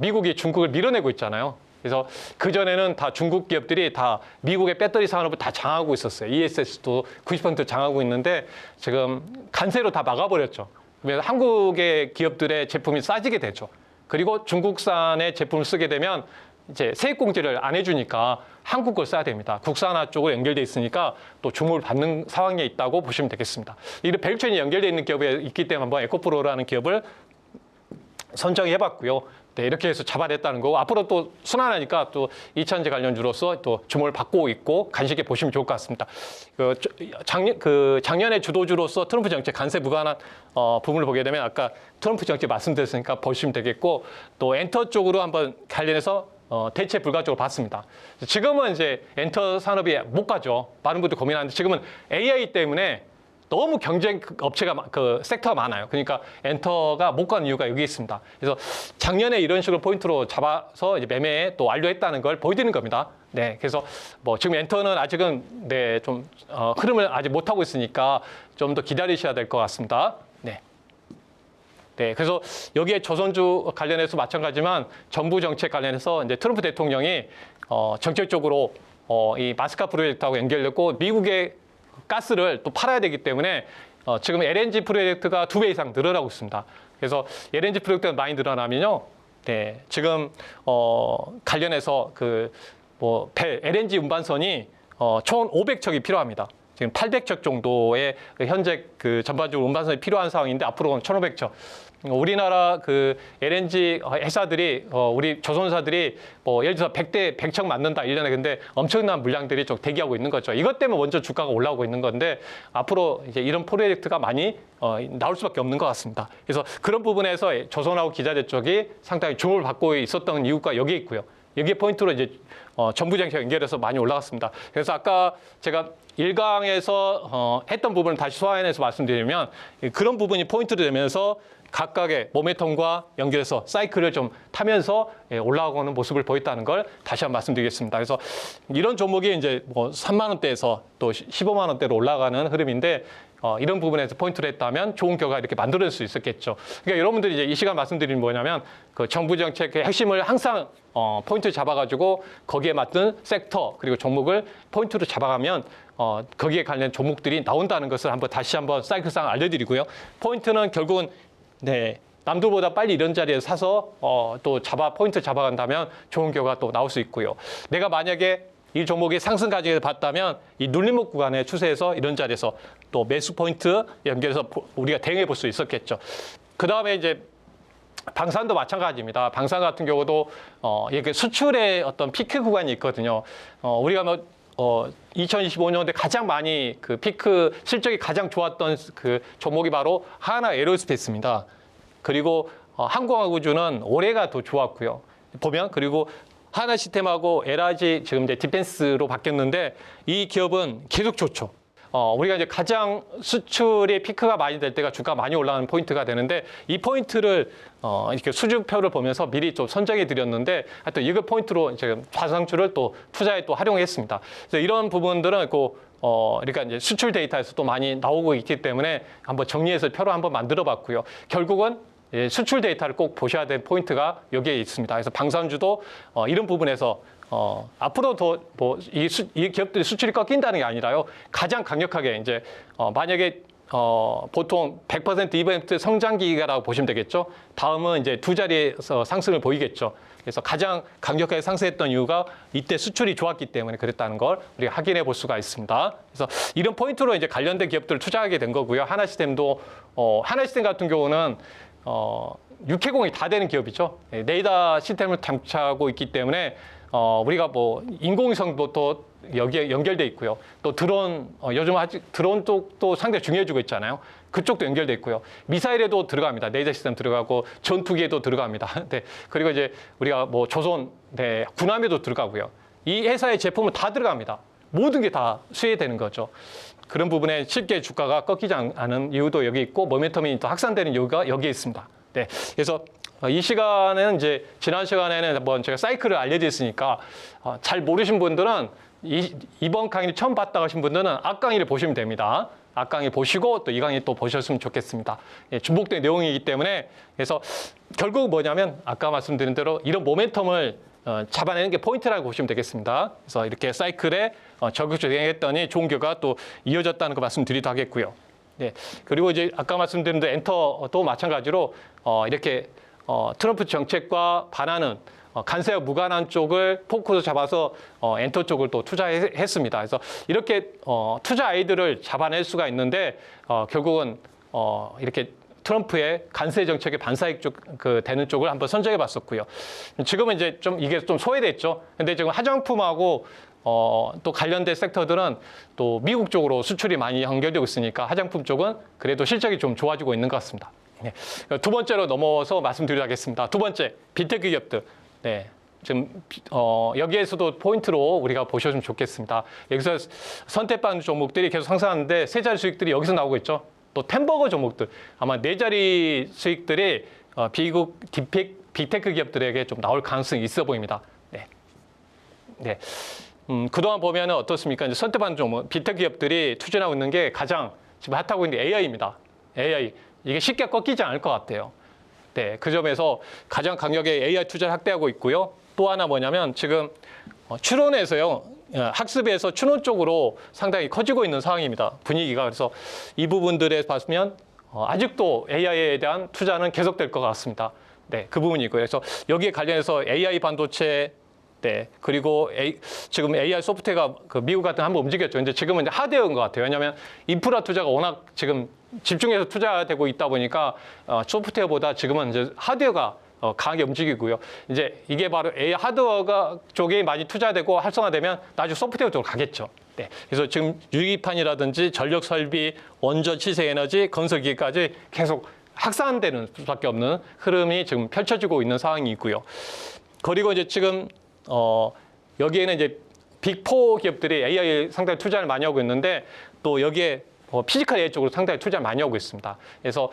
Speaker 2: 미국이 중국을 밀어내고 있잖아요. 그래서 그전에는 다 중국 기업들이 다 미국의 배터리 산업을 다 장악하고 있었어요. ESS도 90% 장악하고 있는데 지금 관세로 다 막아버렸죠. 그러면 한국의 기업들의 제품이 싸지게 되죠. 그리고 중국산의 제품을 쓰게 되면 이제 세액공제를 안 해주니까 한국 걸 써야 됩니다. 국산화 쪽으로 연결돼 있으니까 또 주목을 받는 상황에 있다고 보시면 되겠습니다. 이런 밸류체인이 연결돼 있는 기업에 있기 때문에 한번 에코프로라는 기업을 선정해봤고요. 네, 이렇게 해서 잡아냈다는 거고 앞으로 또 순환하니까 또 2000제 관련주로서 또 주목을 받고 있고 간식에 보시면 좋을 것 같습니다. 작년에 주도주로서 트럼프 정책 관세 무관한 부분을 보게 되면 아까 트럼프 정책 말씀드렸으니까 보시면 되겠고 또 엔터 쪽으로 한번 관련해서 대체 불가적으로 봤습니다. 지금은 이제 엔터 산업이 못 가죠. 많은 분들이 고민하는데 지금은 AI 때문에 너무 경쟁 업체가 섹터가 많아요. 그러니까 엔터가 못 가는 이유가 여기 있습니다. 그래서 작년에 이런 식으로 포인트로 잡아서 이제 매매에 또 완료했다는 걸 보여드리는 겁니다. 네, 그래서 뭐 지금 엔터는 아직은 네, 좀 흐름을 아직 못 하고 있으니까 좀 더 기다리셔야 될 것 같습니다. 네. 네, 그래서 여기에 조선주 관련해서 마찬가지지만 정부 정책 관련해서 이제 트럼프 대통령이 정책적으로 이 마스카 프로젝트하고 연결됐고 미국의 가스를 또 팔아야 되기 때문에 지금 LNG 프로젝트가 2배 이상 늘어나고 있습니다. 그래서 LNG 프로젝트가 많이 늘어나면요, 네, 지금 관련해서 LNG 운반선이 총 500척이 필요합니다. 지금 800척 정도의 현재 전반적으로 운반선이 필요한 상황인데 앞으로는 1,500척. 우리나라 LNG 회사들이 우리 조선사들이 예를 들어서 100척 맞는다 1년에 근데 엄청난 물량들이 좀 대기하고 있는 거죠. 이것 때문에 먼저 주가가 올라오고 있는 건데 앞으로 이제 이런 프로젝트가 많이 나올 수밖에 없는 것 같습니다. 그래서 그런 부분에서 조선하고 기자재 쪽이 상당히 주목을 받고 있었던 이유가 여기 있고요. 여기에 포인트로 이제 정부정책 연결해서 많이 올라갔습니다. 그래서 아까 제가 1강에서 했던 부분을 다시 소화해내서 말씀드리면 그런 부분이 포인트로 되면서 각각의 모멘텀과 연결해서 사이클을 좀 타면서 올라가는 모습을 보였다는 걸 다시 한번 말씀드리겠습니다. 그래서 이런 종목이 이제 뭐 3만 원대에서 또 15만 원대로 올라가는 흐름인데 이런 부분에서 포인트를 했다면 좋은 결과 이렇게 만들어낼 수 있었겠죠. 그러니까 여러분들이 이제 이 시간 말씀드리는 뭐냐면 그 정부 정책의 핵심을 항상 포인트 잡아가지고 거기에 맞는 섹터 그리고 종목을 포인트로 잡아가면 거기에 관련 종목들이 나온다는 것을 다시 한번 사이클상 알려드리고요. 포인트는 결국은 네, 남들보다 빨리 이런 자리에 사서 또 포인트 잡아간다면 좋은 결과가 또 나올 수 있고요. 내가 만약에 이 종목이 상승 과정에서 봤다면 이 눌림목 구간의 추세에서 이런 자리에서 또 매수 포인트 연결해서 우리가 대응해 볼 수 있었겠죠. 그 다음에 이제 방산도 마찬가지입니다. 방산 같은 경우도 이렇게 수출의 어떤 피크 구간이 있거든요. 우리가 2025년에 가장 많이 그 피크 실적이 가장 좋았던 그 종목이 바로 하나 에어로스페이스입니다. 그리고 항공화구주는 올해가 더 좋았고요. 보면 그리고 하나 시스템하고 LRG 지금 이제 디펜스로 바뀌었는데 이 기업은 계속 좋죠. 우리가 이제 가장 수출의 피크가 많이 될 때가 주가 많이 올라가는 포인트가 되는데 이 포인트를 이렇게 수주표를 보면서 미리 좀 선정해 드렸는데 하여튼 이거 포인트로 이제 좌상추를 또 투자에 또 활용했습니다. 그래서 이런 부분들은 그러니까 이제 수출 데이터에서 또 많이 나오고 있기 때문에 한번 정리해서 표로 한번 만들어 봤고요. 결국은 수출 데이터를 꼭 보셔야 될 포인트가 여기에 있습니다. 그래서 방산주도 이런 부분에서 앞으로 더 이 기업들이 수출이 꺾인다는 게 아니라요. 가장 강력하게 이제 만약에 보통 100%, 200% 성장 기가라고 보시면 되겠죠. 다음은 이제 두 자리에서 상승을 보이겠죠. 그래서 가장 강력하게 상승했던 이유가 이때 수출이 좋았기 때문에 그랬다는 걸 우리가 확인해 볼 수가 있습니다. 그래서 이런 포인트로 이제 관련된 기업들을 투자하게 된 거고요. 하나시스템도 하나시스템 같은 경우는 6회공이 다 되는 기업이죠. 레이더 시스템을 장착하고 있기 때문에 우리가 뭐 인공위성부터 여기에 연결돼 있고요. 또 드론 요즘 아직 드론 쪽도 상당히 중요해지고 있잖아요. 그쪽도 연결돼 있고요. 미사일에도 들어갑니다. 레이더 시스템 들어가고 전투기에도 들어갑니다. 네. 그리고 이제 우리가 뭐 조선 군함에도 들어가고요. 이 회사의 제품은 다 들어갑니다. 모든 게 다 수혜되는 거죠. 그런 부분에 쉽게 주가가 꺾이지 않은 이유도 여기 있고 모멘텀이 또 확산되는 이유가 여기에 있습니다. 네. 그래서 이 시간에는 이제 지난 시간에는 한번 제가 사이클을 알려드렸으니까 잘 모르신 분들은 이번 강의를 처음 봤다 하신 분들은 앞강의를 보시면 됩니다. 앞강의 보시고 또 이 강의 또 보셨으면 좋겠습니다. 중복된 내용이기 때문에 그래서 결국 뭐냐면 아까 말씀드린 대로 이런 모멘텀을 잡아내는 게 포인트라고 보시면 되겠습니다. 그래서 이렇게 사이클에 적극적으로 대응했더니 좋은 결과가 또 이어졌다는 거 말씀드리도 하겠고요. 네. 그리고 이제 아까 말씀드린 대로 엔터도 마찬가지로 이렇게 트럼프 정책과 반하는 관세와 무관한 쪽을 포커스 잡아서 엔터 쪽을 또 투자했습니다. 그래서 이렇게 투자 아이들을 잡아낼 수가 있는데 결국은 이렇게 트럼프의 관세 정책의 반사익 되는 쪽을 한번 선정해 봤었고요. 지금은 이제 좀 이게 좀 소외됐죠. 근데 지금 화장품하고 또 관련된 섹터들은 또 미국 쪽으로 수출이 많이 연결되고 있으니까 화장품 쪽은 그래도 실적이 좀 좋아지고 있는 것 같습니다. 네. 두 번째로 넘어서 말씀드리도록 하겠습니다. 두 번째, 빅테크 기업들. 네. 지금 여기에서도 포인트로 우리가 보셨으면 좋겠습니다. 여기서 선택받는 종목들이 계속 상승하는데 세 자리 수익들이 여기서 나오고 있죠. 또 템버거 종목들. 아마 네 자리 수익들이 미국 빅테크 기업들에게 좀 나올 가능성이 있어 보입니다. 네. 네. 그동안 보면은 어떻습니까? 이제 선택받는 종목, 빅테크 기업들이 투자하고 있는 게 가장 지금 핫하고 있는 게 AI입니다. AI. 이게 쉽게 꺾이지 않을 것 같아요. 네, 그 점에서 가장 강력하게 AI 투자를 확대하고 있고요. 또 하나 뭐냐면 지금 추론에서요. 학습에서 추론 쪽으로 상당히 커지고 있는 상황입니다. 분위기가. 그래서 이 부분들에 봤으면 아직도 AI에 대한 투자는 계속될 것 같습니다. 네, 그 부분이고요. 그래서 여기에 관련해서 AI 반도체 네, 그리고 지금 AI 소프트웨어가 미국 같은 데 한번 움직였죠. 근데 지금은 이제 하드웨어인 것 같아요. 왜냐하면 인프라 투자가 워낙 지금 집중해서 투자되고 있다 보니까 소프트웨어보다 지금은 이제 하드웨어가 강하게 움직이고요. 이제 이게 바로 AI 하드웨어가 쪽이 많이 투자되고 활성화되면 나중에 소프트웨어 쪽으로 가겠죠. 네, 그래서 지금 유기판이라든지 전력 설비, 원전 치세 에너지, 건설기까지 계속 확산되는 수밖에 없는 흐름이 지금 펼쳐지고 있는 상황이 있고요. 그리고 이제 지금 여기에는 이제 빅4 기업들이 AI 상당히 투자를 많이 하고 있는데 또 여기에 피지컬 AI 쪽으로 상당히 투자를 많이 하고 있습니다. 그래서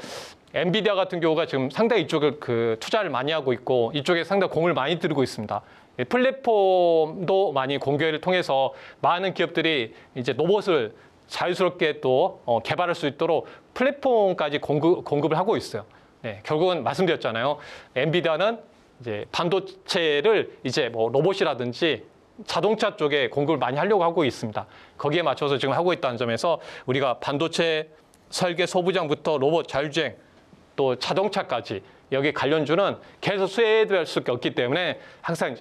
Speaker 2: 엔비디아 같은 경우가 지금 상당히 이쪽을 투자를 많이 하고 있고 이쪽에 상당히 공을 많이 들이고 있습니다. 플랫폼도 많이 공개를 통해서 많은 기업들이 이제 로봇을 자유스럽게 또 개발할 수 있도록 플랫폼까지 공급을 하고 있어요. 네, 결국은 말씀드렸잖아요. 엔비디아는 이제 반도체를 이제 뭐 로봇이라든지 자동차 쪽에 공급을 많이 하려고 하고 있습니다. 거기에 맞춰서 지금 하고 있다는 점에서 우리가 반도체 설계 소부장부터 로봇 자율주행 또 자동차까지 여기 관련주는 계속 수혜될 수밖에 없기 때문에 항상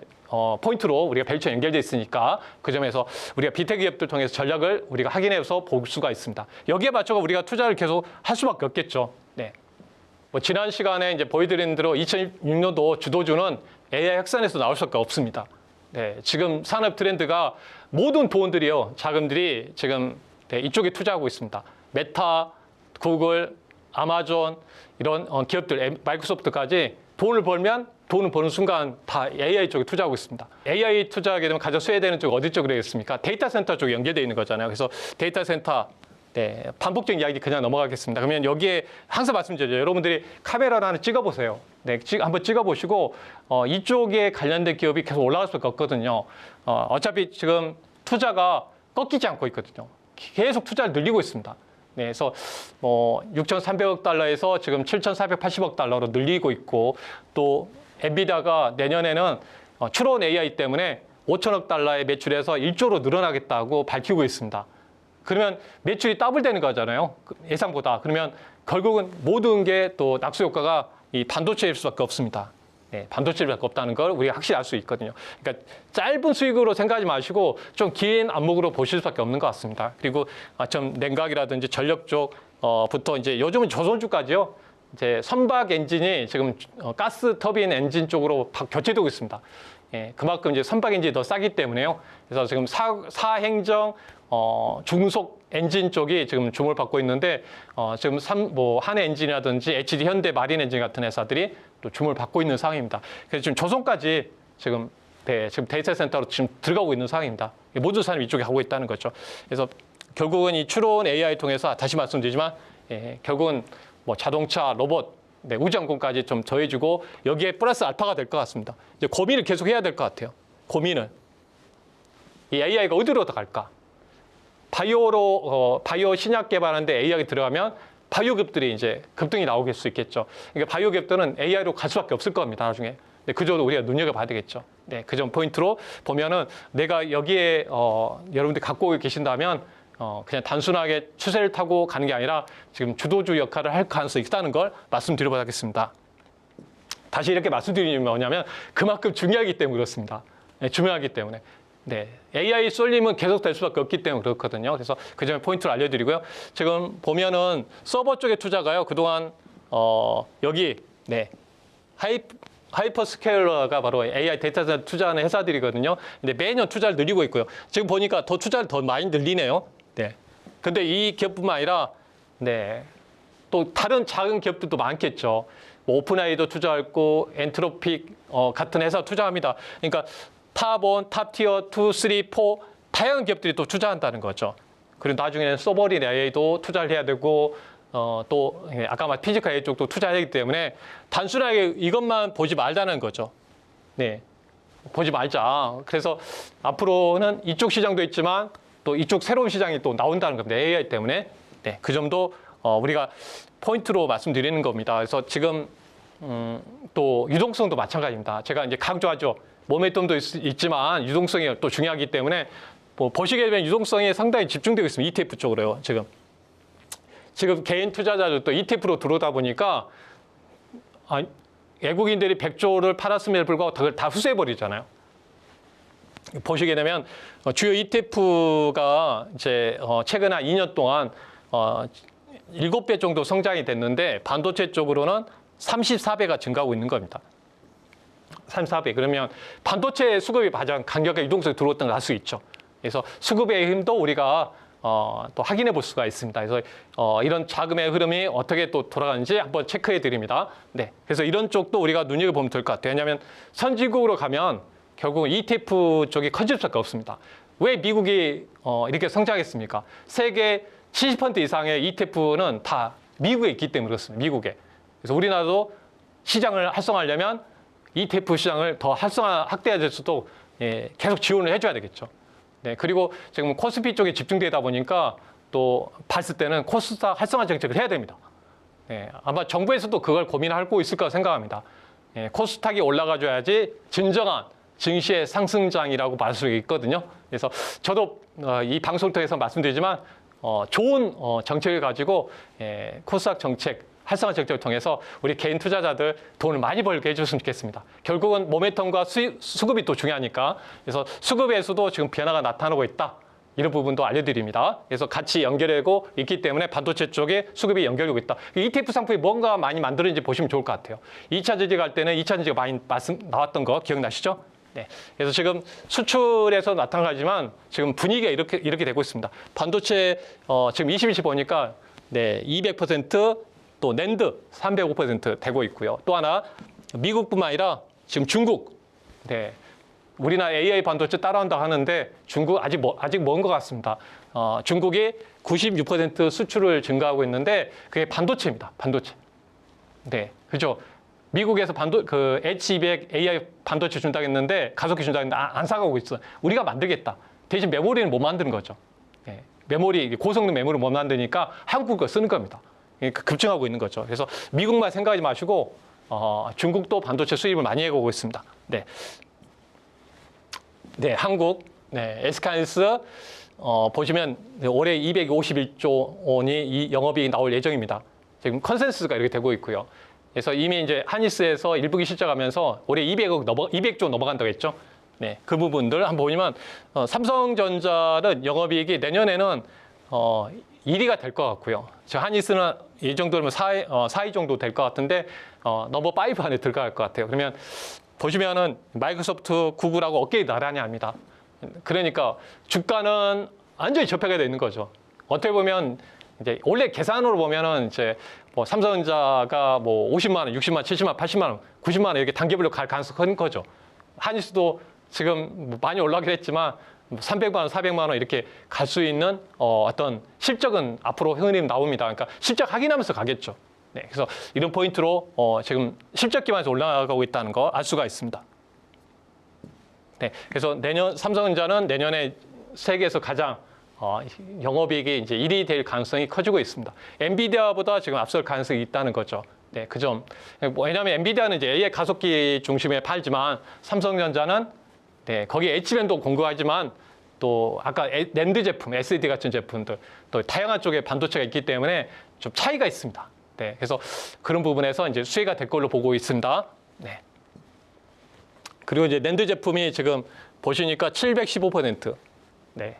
Speaker 2: 포인트로 우리가 밸류체인 연결되어 있으니까 그 점에서 우리가 비테크 기업들 통해서 전략을 우리가 확인해서 볼 수가 있습니다. 여기에 맞춰서 우리가 투자를 계속 할 수밖에 없겠죠. 네. 뭐 지난 시간에 이제 보여드린 대로 2006년도 주도주는 AI 확산에서 나올 수밖에 없습니다. 네, 지금 산업 트렌드가 모든 돈들이요, 자금들이 지금 네, 이쪽에 투자하고 있습니다. 메타, 구글, 아마존 이런 기업들, 마이크로소프트까지 돈을 벌면 돈을 버는 순간 다 AI 쪽에 투자하고 있습니다. AI 투자하게 되면 가장 수혜되는 쪽 어디 쪽으로 되겠습니까? 데이터 센터 쪽에 연결되어 있는 거잖아요. 그래서 데이터 센터 네, 반복적인 이야기 그냥 넘어가겠습니다. 그러면 여기에 항상 말씀드리죠. 여러분들이 카메라를 하나 찍어보세요. 네, 한번 찍어보시고 이쪽에 관련된 기업이 계속 올라갈 수밖에 없거든요. 어차피 지금 투자가 꺾이지 않고 있거든요. 계속 투자를 늘리고 있습니다. 네, 그래서 6,300억 달러에서 지금 7,480억 달러로 늘리고 있고 또 엔비디아가 내년에는 추론 AI 때문에 5천억 달러의 매출에서 1조로 늘어나겠다고 밝히고 있습니다. 그러면 매출이 더블되는 거잖아요. 예상보다. 그러면 결국은 모든 게 또 낙수 효과가 이 반도체일 수밖에 없습니다. 네, 반도체일 수밖에 없다는 걸 우리가 확실히 알 수 있거든요. 그러니까 짧은 수익으로 생각하지 마시고 좀 긴 안목으로 보실 수밖에 없는 것 같습니다. 그리고 좀 냉각이라든지 전력 쪽부터 이제 요즘은 조선주까지요. 이제 선박 엔진이 지금 가스 터빈 엔진 쪽으로 교체되고 있습니다. 예, 그만큼 이제 선박 엔진이 더 싸기 때문에요. 그래서 지금 사행정 중속 엔진 쪽이 지금 주목을 받고 있는데 지금 한해 엔진이라든지 HD 현대 마린 엔진 같은 회사들이 또 주목을 받고 있는 상황입니다. 그래서 지금 조선까지 지금 지금 데이터 센터로 지금 들어가고 있는 상황입니다. 모든 사람이 이쪽에 하고 있다는 거죠. 그래서 결국은 이 추론 AI 통해서 다시 말씀드리지만 결국은 뭐 자동차, 로봇, 네, 우주항공까지 좀 더해주고 여기에 플러스 알파가 될 것 같습니다. 이제 고민을 계속 해야 될 것 같아요. 고민을. 이 AI가 어디로 더 갈까? 바이오 신약 개발하는데 AI가 들어가면 바이오 기업들이 이제 급등이 나오길 수 있겠죠. 그러니까 바이오 기업들은 AI로 갈 수밖에 없을 겁니다. 나중에. 네, 그 점도 우리가 눈여겨봐야 되겠죠. 네, 그 점 포인트로 보면은 내가 여기에 여러분들 갖고 계신다면 그냥 단순하게 추세를 타고 가는 게 아니라 지금 주도주 역할을 할 가능성이 있다는 걸 말씀드려보도록 하겠습니다. 다시 이렇게 말씀드리면 뭐냐면 그만큼 중요하기 때문에 그렇습니다. 네, 중요하기 때문에. 네, AI 쏠림은 계속 될 수밖에 없기 때문에 그렇거든요. 그래서 그 점에 포인트를 알려드리고요. 지금 보면은 서버 쪽의 투자가요. 그동안 여기 네 하이퍼스케일러가 바로 AI 데이터 센터 투자하는 회사들이거든요. 근데 매년 투자를 늘리고 있고요. 지금 보니까 더 투자를 더 많이 늘리네요. 네. 근데 이 기업뿐만 아니라 네. 또 다른 작은 기업들도 많겠죠. 뭐 오픈AI도 투자했고 엔트로픽 같은 회사 투자합니다. 그러니까 탑1, 탑티어 2, 3, 4 다양한 기업들이 또 투자한다는 거죠. 그리고 나중에는 소버린 AI도 투자를 해야 되고 또 아까 말 피지컬 AI 쪽도 투자해야 되기 때문에 단순하게 이것만 보지 말자는 거죠. 네, 보지 말자. 그래서 앞으로는 이쪽 시장도 있지만 또 이쪽 새로운 시장이 또 나온다는 겁니다. AI 때문에. 네, 그 점도 우리가 포인트로 말씀드리는 겁니다. 그래서 지금 또 유동성도 마찬가지입니다. 제가 이제 강조하죠. 모멘텀도 있지만 유동성이 또 중요하기 때문에 뭐 보시게 되면 유동성이 상당히 집중되고 있습니다. ETF 쪽으로요. 지금 개인 투자자도 또 ETF로 들어오다 보니까 외국인들이 100조를 팔았음에도 불구하고 그걸 다 흡수해버리잖아요. 보시게 되면 주요 ETF가 이제 최근 한 2년 동안 7배 정도 성장이 됐는데 반도체 쪽으로는 34배가 증가하고 있는 겁니다. 34배. 그러면 반도체 수급이 가장 간격의 유동성이 들어왔던 걸 알 수 있죠. 그래서 수급의 힘도 우리가 또 확인해 볼 수가 있습니다. 그래서 이런 자금의 흐름이 어떻게 또 돌아가는지 한번 체크해 드립니다. 네. 그래서 이런 쪽도 우리가 눈여겨보면 될 것 같아요. 왜냐하면 선진국으로 가면 결국은 ETF 쪽이 커질 수밖에 없습니다. 왜 미국이 이렇게 성장했습니까? 세계 70% 이상의 ETF는 다 미국에 있기 때문에 그렇습니다. 미국에. 그래서 우리나라도 시장을 활성화하려면 ETF 시장을 더 확대해야 수도 계속 지원을 해줘야 되겠죠. 네, 그리고 지금 코스피 쪽에 집중되다 보니까 또 봤을 때는 코스닥 활성화 정책을 해야 됩니다. 네, 아마 정부에서도 그걸 고민하고 있을 거라 생각합니다. 코스닥이 올라가줘야지 진정한 증시의 상승장이라고 말할 수 있거든요. 그래서 저도 이 방송을 통해서 말씀드리지만 좋은 정책을 가지고 코스닥 정책, 활성화 정책을 통해서 우리 개인 투자자들 돈을 많이 벌게 해줬으면 좋겠습니다. 결국은 모멘텀과 수급이 또 중요하니까 그래서 수급에서도 지금 변화가 나타나고 있다. 이런 부분도 알려드립니다. 그래서 같이 연결되고 있기 때문에 반도체 쪽에 수급이 연결되고 있다. ETF 상품이 뭔가 많이 만들어진지 보시면 좋을 것 같아요. 2차 전지 갈 때는 2차 전지가 많이 나왔던 거 기억나시죠? 네. 그래서 지금 수출에서 나타나지만 지금 분위기가 이렇게 되고 있습니다. 반도체 지금 20일치 보니까 200% 또 낸드 305% 되고 있고요. 또 하나 미국뿐만 아니라 지금 중국, 우리나라 AI 반도체 따라온다 하는데 중국 아직 먼 것 같습니다. 중국이 96% 수출을 증가하고 있는데 그게 반도체입니다. 반도체. 네, 그죠? 미국에서 H200 AI 반도체 준다고 했는데 가속기 준다고 했는데 안 사가고 있어. 우리가 만들겠다. 대신 메모리는 못 만드는 거죠. 네, 메모리, 고성능 메모리 못 만드니까 한국 거 쓰는 겁니다. 급증하고 있는 거죠. 그래서 미국만 생각하지 마시고 중국도 반도체 수입을 많이 해오고 있습니다. 네. 네, 한국, SK하이닉스 보시면 올해 251조 원이 이 영업이익이 나올 예정입니다. 지금 컨센서스가 이렇게 되고 있고요. 그래서 이미 이제 하니스에서 1분기 실적하면서 올해 200조 넘어간다고 했죠. 네, 그 부분들 한번 보면 삼성전자는 영업이익이 내년에는 1위가 될 것 같고요. 하니스는 이 정도면 4위 정도 될 것 같은데 넘버 5 안에 들어갈 것 같아요. 그러면 보시면은 마이크로소프트, 구글하고 어깨에 나란히 합니다. 그러니까 주가는 완전히 접해가 되어 있는 거죠. 어떻게 보면 이제 원래 계산으로 보면은 이제 뭐 삼성전자가 뭐 50만 원, 60만 원, 70만 원, 80만 원, 90만 원 이렇게 단계별로 갈 가능성이 큰 거죠. 하니스도 지금 많이 올라가긴 했지만 300만 원, 400만 원 이렇게 갈 수 있는 어떤 실적은 앞으로 흔히 나옵니다. 그러니까 실적 확인하면서 가겠죠. 네, 그래서 이런 포인트로 지금 실적 기반에서 올라가고 있다는 거 알 수가 있습니다. 네, 그래서 삼성전자는 내년에 세계에서 가장 영업이익이 이제 1위 될 가능성이 커지고 있습니다. 엔비디아보다 지금 앞설 가능성이 있다는 거죠. 네, 그 점. 왜냐하면 엔비디아는 이제 AI 가속기 중심에 팔지만 삼성전자는 거기 H밴도 공급하지만 또 아까 낸드 제품, SSD 같은 제품들 또 다양한 쪽에 반도체가 있기 때문에 좀 차이가 있습니다. 네, 그래서 그런 부분에서 이제 수혜가 될 걸로 보고 있습니다. 네. 그리고 이제 낸드 제품이 지금 보시니까 715%. 네.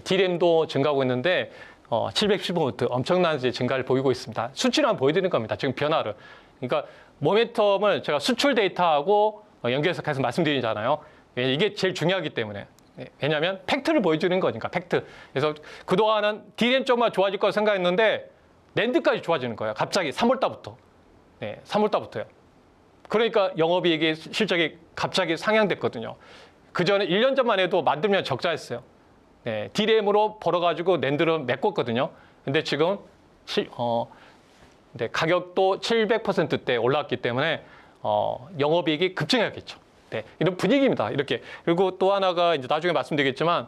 Speaker 2: D램도 증가하고 있는데 715% 엄청난 이제 증가를 보이고 있습니다. 수치를 한번 보여드리는 겁니다. 지금 변화를. 그러니까 모멘텀을 제가 수출 데이터하고 연결해서 계속 말씀드리잖아요. 이게 제일 중요하기 때문에. 왜냐하면 팩트를 보여주는 거니까 팩트. 그래서 그동안은 D램 쪽만 좋아질 거라 생각했는데 낸드까지 좋아지는 거예요. 갑자기 3월달부터. 네, 3월달부터요. 그러니까 영업이익의 실적이 갑자기 상향됐거든요. 그전에 1년 전만 해도 만들면 적자였어요. 네, D램으로 벌어가지고 낸드를 메꿨거든요. 근데 지금 가격도 700%대 올라왔기 때문에 영업이익이 급증해야겠죠. 네, 이런 분위기입니다. 이렇게. 그리고 또 하나가 이제 나중에 말씀드리겠지만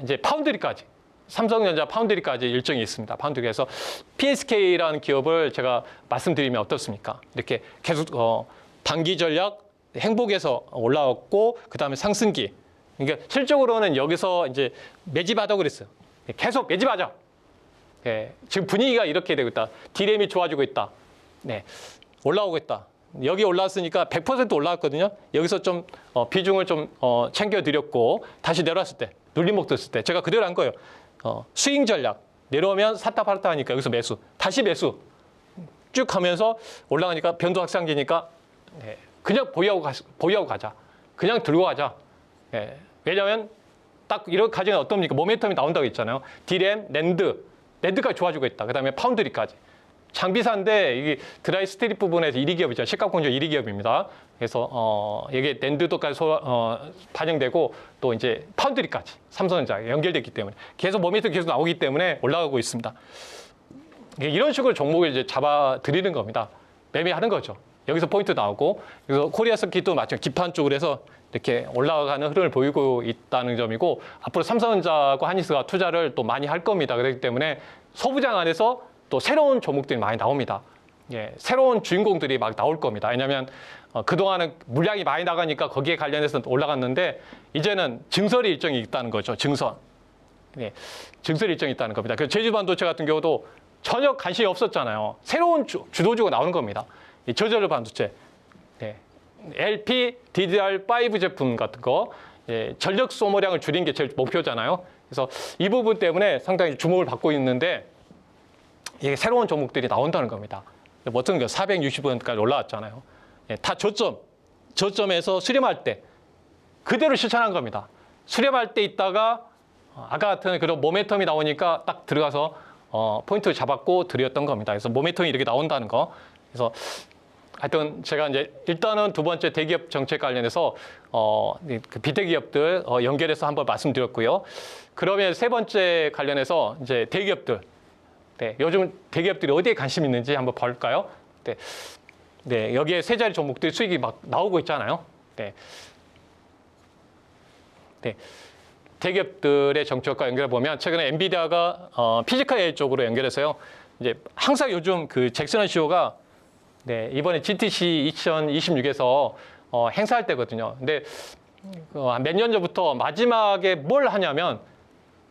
Speaker 2: 이제 파운드리까지. 삼성전자 파운드리까지 일정이 있습니다. 파운드리에서 PSK라는 기업을 제가 말씀드리면 어떻습니까? 이렇게 계속 단기 전략 행복에서 올라왔고 그다음에 상승기. 그러니까 실적으로는 여기서 이제 매집하자고 그랬어요. 계속 매집하자. 네, 지금 분위기가 이렇게 되고 있다. D램이 좋아지고 있다. 네, 올라오고 있다. 여기 올라왔으니까 100% 올라왔거든요. 여기서 좀 비중을 좀 챙겨드렸고 다시 내려왔을 때 눌림목 됐을 때 제가 그대로 한 거예요. 스윙 전략 내려오면 샀다 팔았다 하니까 여기서 매수 다시 매수 쭉 가면서 올라가니까 변도 확산기니까 그냥 보유하고 가자. 그냥 들고 가자. 왜냐하면 딱 이런 가정은 어떻습니까? 모멘텀이 나온다고 했잖아요. D램, 낸드까지 좋아지고 있다. 그다음에 파운드리까지 장비사인데 이게 드라이 스트립 부분에서 1위 기업이죠. 식각공조 1위 기업입니다. 그래서 이게 낸드도까지 반영되고 또 이제 파운드리까지 삼성전자 연결됐기 때문에 계속 모멘텀 계속 나오기 때문에 올라가고 있습니다. 이런 식으로 종목을 이제 잡아 드리는 겁니다. 매매하는 거죠. 여기서 포인트 나오고 그래서 코리아 서킷도 마찬가지 기판 쪽으로 해서 이렇게 올라가는 흐름을 보이고 있다는 점이고 앞으로 삼성전자와 하니스가 투자를 또 많이 할 겁니다. 그렇기 때문에 소부장 안에서 또 새로운 종목들이 많이 나옵니다. 예, 새로운 주인공들이 막 나올 겁니다. 왜냐하면 그동안은 물량이 많이 나가니까 거기에 관련해서 올라갔는데 이제는 증설이 일정이 있다는 거죠. 증설. 예, 증설 일정이 있다는 겁니다. 그래서 제주반도체 같은 경우도 전혀 관심이 없었잖아요. 새로운 주도주가 나오는 겁니다. 이 저전력 반도체, 예, LP, DDR5 제품 같은 거, 예, 전력 소모량을 줄이는 게 제일 목표잖아요. 그래서 이 부분 때문에 상당히 주목을 받고 있는데 이게 새로운 종목들이 나온다는 겁니다. 어떤 게 460원까지 올라왔잖아요. 예, 다 저점에서 수렴할 때 그대로 실천한 겁니다. 수렴할 때 있다가 아까 같은 그런 모멘텀이 나오니까 딱 들어가서 포인트를 잡았고 드렸던 겁니다. 그래서 모멘텀이 이렇게 나온다는 거. 그래서 하여튼 제가 이제 일단은 두 번째 대기업 정책 관련해서 그 비대기업들 연결해서 한번 말씀드렸고요. 그러면 세 번째 관련해서 이제 대기업들. 네, 요즘 대기업들이 어디에 관심 있는지 한번 볼까요? 네, 네, 여기에 세 자리 종목들이 수익이 막 나오고 있잖아요. 네, 네, 대기업들의 정책과 연결해 보면 최근에 엔비디아가 피지컬 AI 쪽으로 연결해서요. 이제 항상 요즘 그 잭슨 CEO가 네, 이번에 GTC 2026에서 행사할 때거든요. 근데 몇 년 전부터 마지막에 뭘 하냐면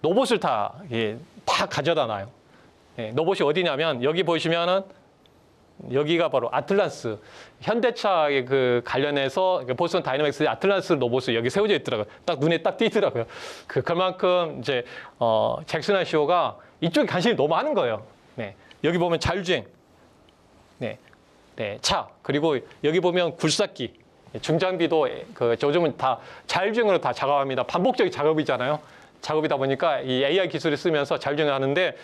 Speaker 2: 로봇을 다 가져다 놔요. 네, 로봇이 어디냐면 여기 보시면은 여기가 바로 아틀란스 현대차의 그 관련해서 보스턴 다이내믹스의 아틀란스 로봇이 여기 세워져 있더라고요. 딱 눈에 딱 띄더라고요. 그만큼 이제 잭슨 CEO가 이쪽에 관심이 너무 많은 거예요. 네, 여기 보면 자율주행, 네, 네, 차 그리고 여기 보면 굴삭기, 중장비도 요즘은 다 자율주행으로 다 작업합니다. 반복적인 작업이잖아요. 작업이다 보니까 이 AI 기술을 쓰면서 자율주행을 하는데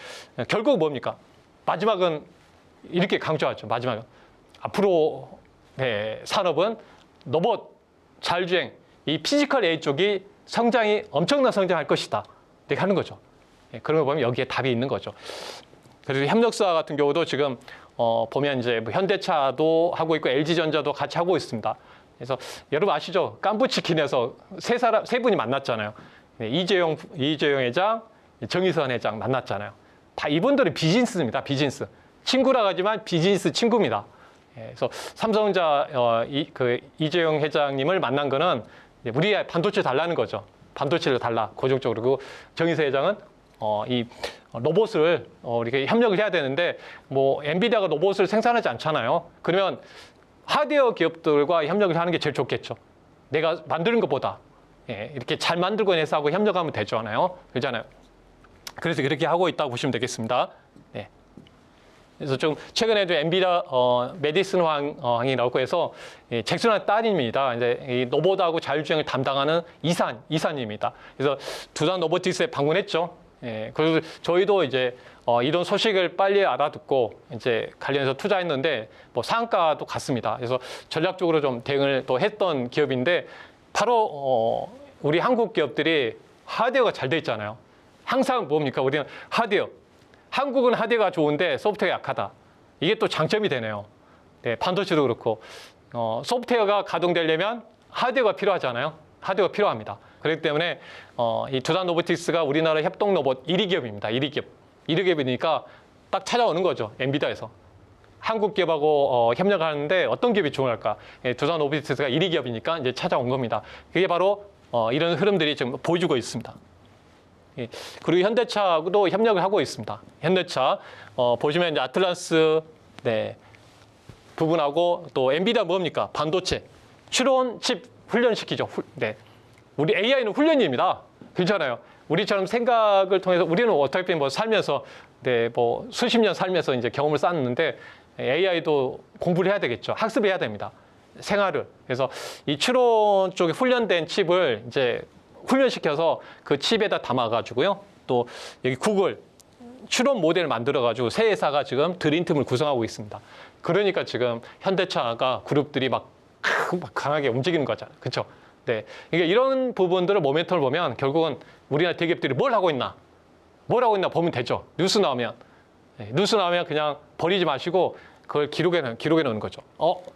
Speaker 2: 결국 뭡니까? 마지막은 이렇게 강조하죠. 마지막은 앞으로 네, 산업은 로봇, 자율주행, 이 피지컬 AI 쪽이 성장이 엄청난 성장할 것이다. 이렇게 하는 거죠. 네, 그런 거 보면 여기에 답이 있는 거죠. 그래서 협력사 같은 경우도 지금 보면 이제 뭐 현대차도 하고 있고 LG전자도 같이 하고 있습니다. 그래서 여러분 아시죠? 깐부치킨에서 세 분이 만났잖아요. 네, 이재용 회장, 정의선 회장 만났잖아요. 다 이분들은 비즈니스입니다. 비즈니스. 친구라 하지만 비즈니스 친구입니다. 그래서 삼성전자 이재용 회장님을 만난 거는 우리 반도체 달라는 거죠. 반도체를 달라 고정적으로. 그리고 정의선 회장은 이 로봇을 이렇게 협력을 해야 되는데 뭐 엔비디아가 로봇을 생산하지 않잖아요. 그러면 하드웨어 기업들과 협력을 하는 게 제일 좋겠죠. 내가 만드는 것보다 이렇게 잘 만들고 내서 하고 협력하면 되잖아요. 그렇잖아요. 그래서 그렇게 하고 있다고 보시면 되겠습니다. 네. 그래서 좀 최근에도 엔비디아 메디슨 황이 나오고 해서 잭슨의 딸입니다. 이제 이 로봇하고 자율주행을 담당하는 이사님입니다. 그래서 두산 로보틱스에 방문했죠. 예, 그래서 저희도 이제 이런 소식을 빨리 알아듣고 이제 관련해서 투자했는데 뭐 상한가도 갔습니다. 그래서 전략적으로 좀 대응을 또 했던 기업인데 바로 우리 한국 기업들이 하드웨어가 잘 돼 있잖아요. 항상 뭡니까? 우리는 하드웨어. 한국은 하드웨어가 좋은데 소프트웨어가 약하다. 이게 또 장점이 되네요. 네, 반도체도 그렇고 소프트웨어가 가동되려면 하드웨어가 필요하잖아요. 하드웨어가 필요합니다. 그렇기 때문에 이 두산 로보틱스가 우리나라 협동 로봇 1위 기업입니다. 1위 기업. 1위 기업이니까 딱 찾아오는 거죠. 엔비디아에서. 한국 기업하고 협력하는데 어떤 기업이 좋을까? 두산 로보틱스가 1위 기업이니까 이제 찾아온 겁니다. 그게 바로 이런 흐름들이 지금 보여주고 있습니다. 그리고 현대차도 협력을 하고 있습니다. 현대차 보시면 이제 아틀란스 부분하고 또 엔비디아 뭡니까? 반도체 추론 칩 훈련시키죠. 네. 우리 AI는 훈련입니다. 그렇잖아요. 우리처럼 생각을 통해서 우리는 어차피 뭐 살면서 뭐 수십 년 살면서 이제 경험을 쌓았는데 AI도 공부를 해야 되겠죠. 학습을 해야 됩니다. 생활을. 그래서 이 추론 쪽에 훈련된 칩을 이제 훈련시켜서 그 칩에다 담아가지고요. 또 여기 구글 추론 모델을 만들어가지고 새 회사가 지금 드림팀을 구성하고 있습니다. 그러니까 지금 현대차가 그룹들이 막 강하게 움직이는 거잖아요. 그렇죠? 네. 그러니까 이런 부분들을 모멘텀을 보면 결국은 우리나라 대기업들이 뭘 하고 있나 보면 되죠. 뉴스 나오면. 네, 뉴스 나오면 그냥 버리지 마시고 그걸 기록해 놓는 거죠.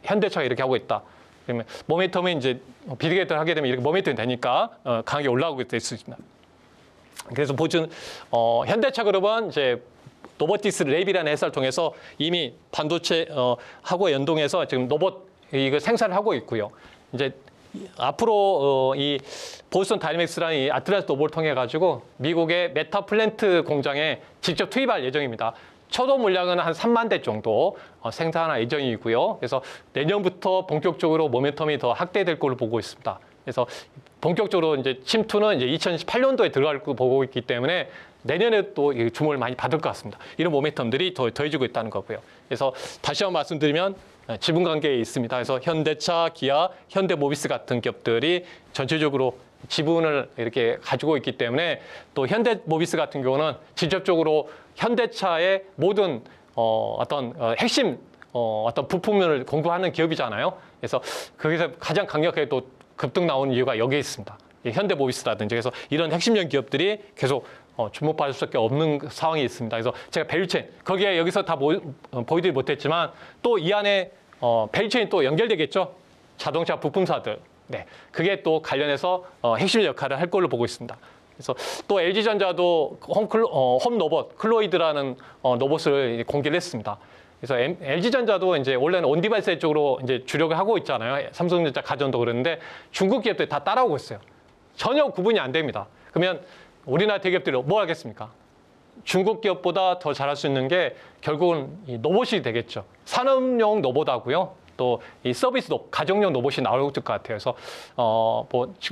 Speaker 2: 현대차가 이렇게 하고 있다. 그러면 모멘텀이 이제 비대기업들 하게 되면 이렇게 모멘텀이 되니까 강하게 올라오게 될 수 있습니다. 그래서 보증 현대차 그룹은 이제 노보티스 랩이라는 회사를 통해서 이미 반도체 하고 연동해서 지금 로봇 이거 생산을 하고 있고요. 이제 앞으로 이 보스턴 다이내믹스라는 이 아틀라스 로봇을 통해 가지고 미국의 메타 플랜트 공장에 직접 투입할 예정입니다. 초도 물량은 한 3만 대 정도 생산할 예정이고요. 그래서 내년부터 본격적으로 모멘텀이 더 확대될 걸로 보고 있습니다. 그래서 본격적으로 이제 침투는 이제 2018년도에 들어갈 거 보고 있기 때문에 내년에 또 주목을 많이 받을 것 같습니다. 이런 모멘텀들이 더해지고 있다는 거고요. 그래서 다시 한번 말씀드리면 지분 관계에 있습니다. 그래서 현대차, 기아, 현대모비스 같은 기업들이 전체적으로 지분을 이렇게 가지고 있기 때문에 또 현대모비스 같은 경우는 직접적으로 현대차의 모든 어떤 핵심 어떤 부품을 공급하는 기업이잖아요. 그래서 거기서 가장 강력하게 또 급등 나오는 이유가 여기에 있습니다. 현대모비스라든지 그래서 이런 핵심적 기업들이 계속 주목받을 수밖에 없는 상황이 있습니다. 그래서 제가 밸류체인 거기에 여기서 다 보여드리지 못했지만 또 이 안에 밸류체인 또 연결되겠죠. 자동차 부품사들. 네, 그게 또 관련해서 핵심 역할을 할 걸로 보고 있습니다. 그래서 또 LG전자도 홈 로봇 클로이드라는 로봇을 공개를 했습니다. 그래서 LG전자도 이제 원래는 온디바이스 쪽으로 이제 주력을 하고 있잖아요. 삼성전자 가전도 그러는데 중국 기업들이 다 따라오고 있어요. 전혀 구분이 안 됩니다. 그러면 우리나라 대기업들이 뭘 하겠습니까? 중국 기업보다 더 잘할 수 있는 게 결국은 이 로봇이 되겠죠. 산업용 로봇하고요. 또 이 서비스 가정용 로봇이 나올 것 같아요. 그래서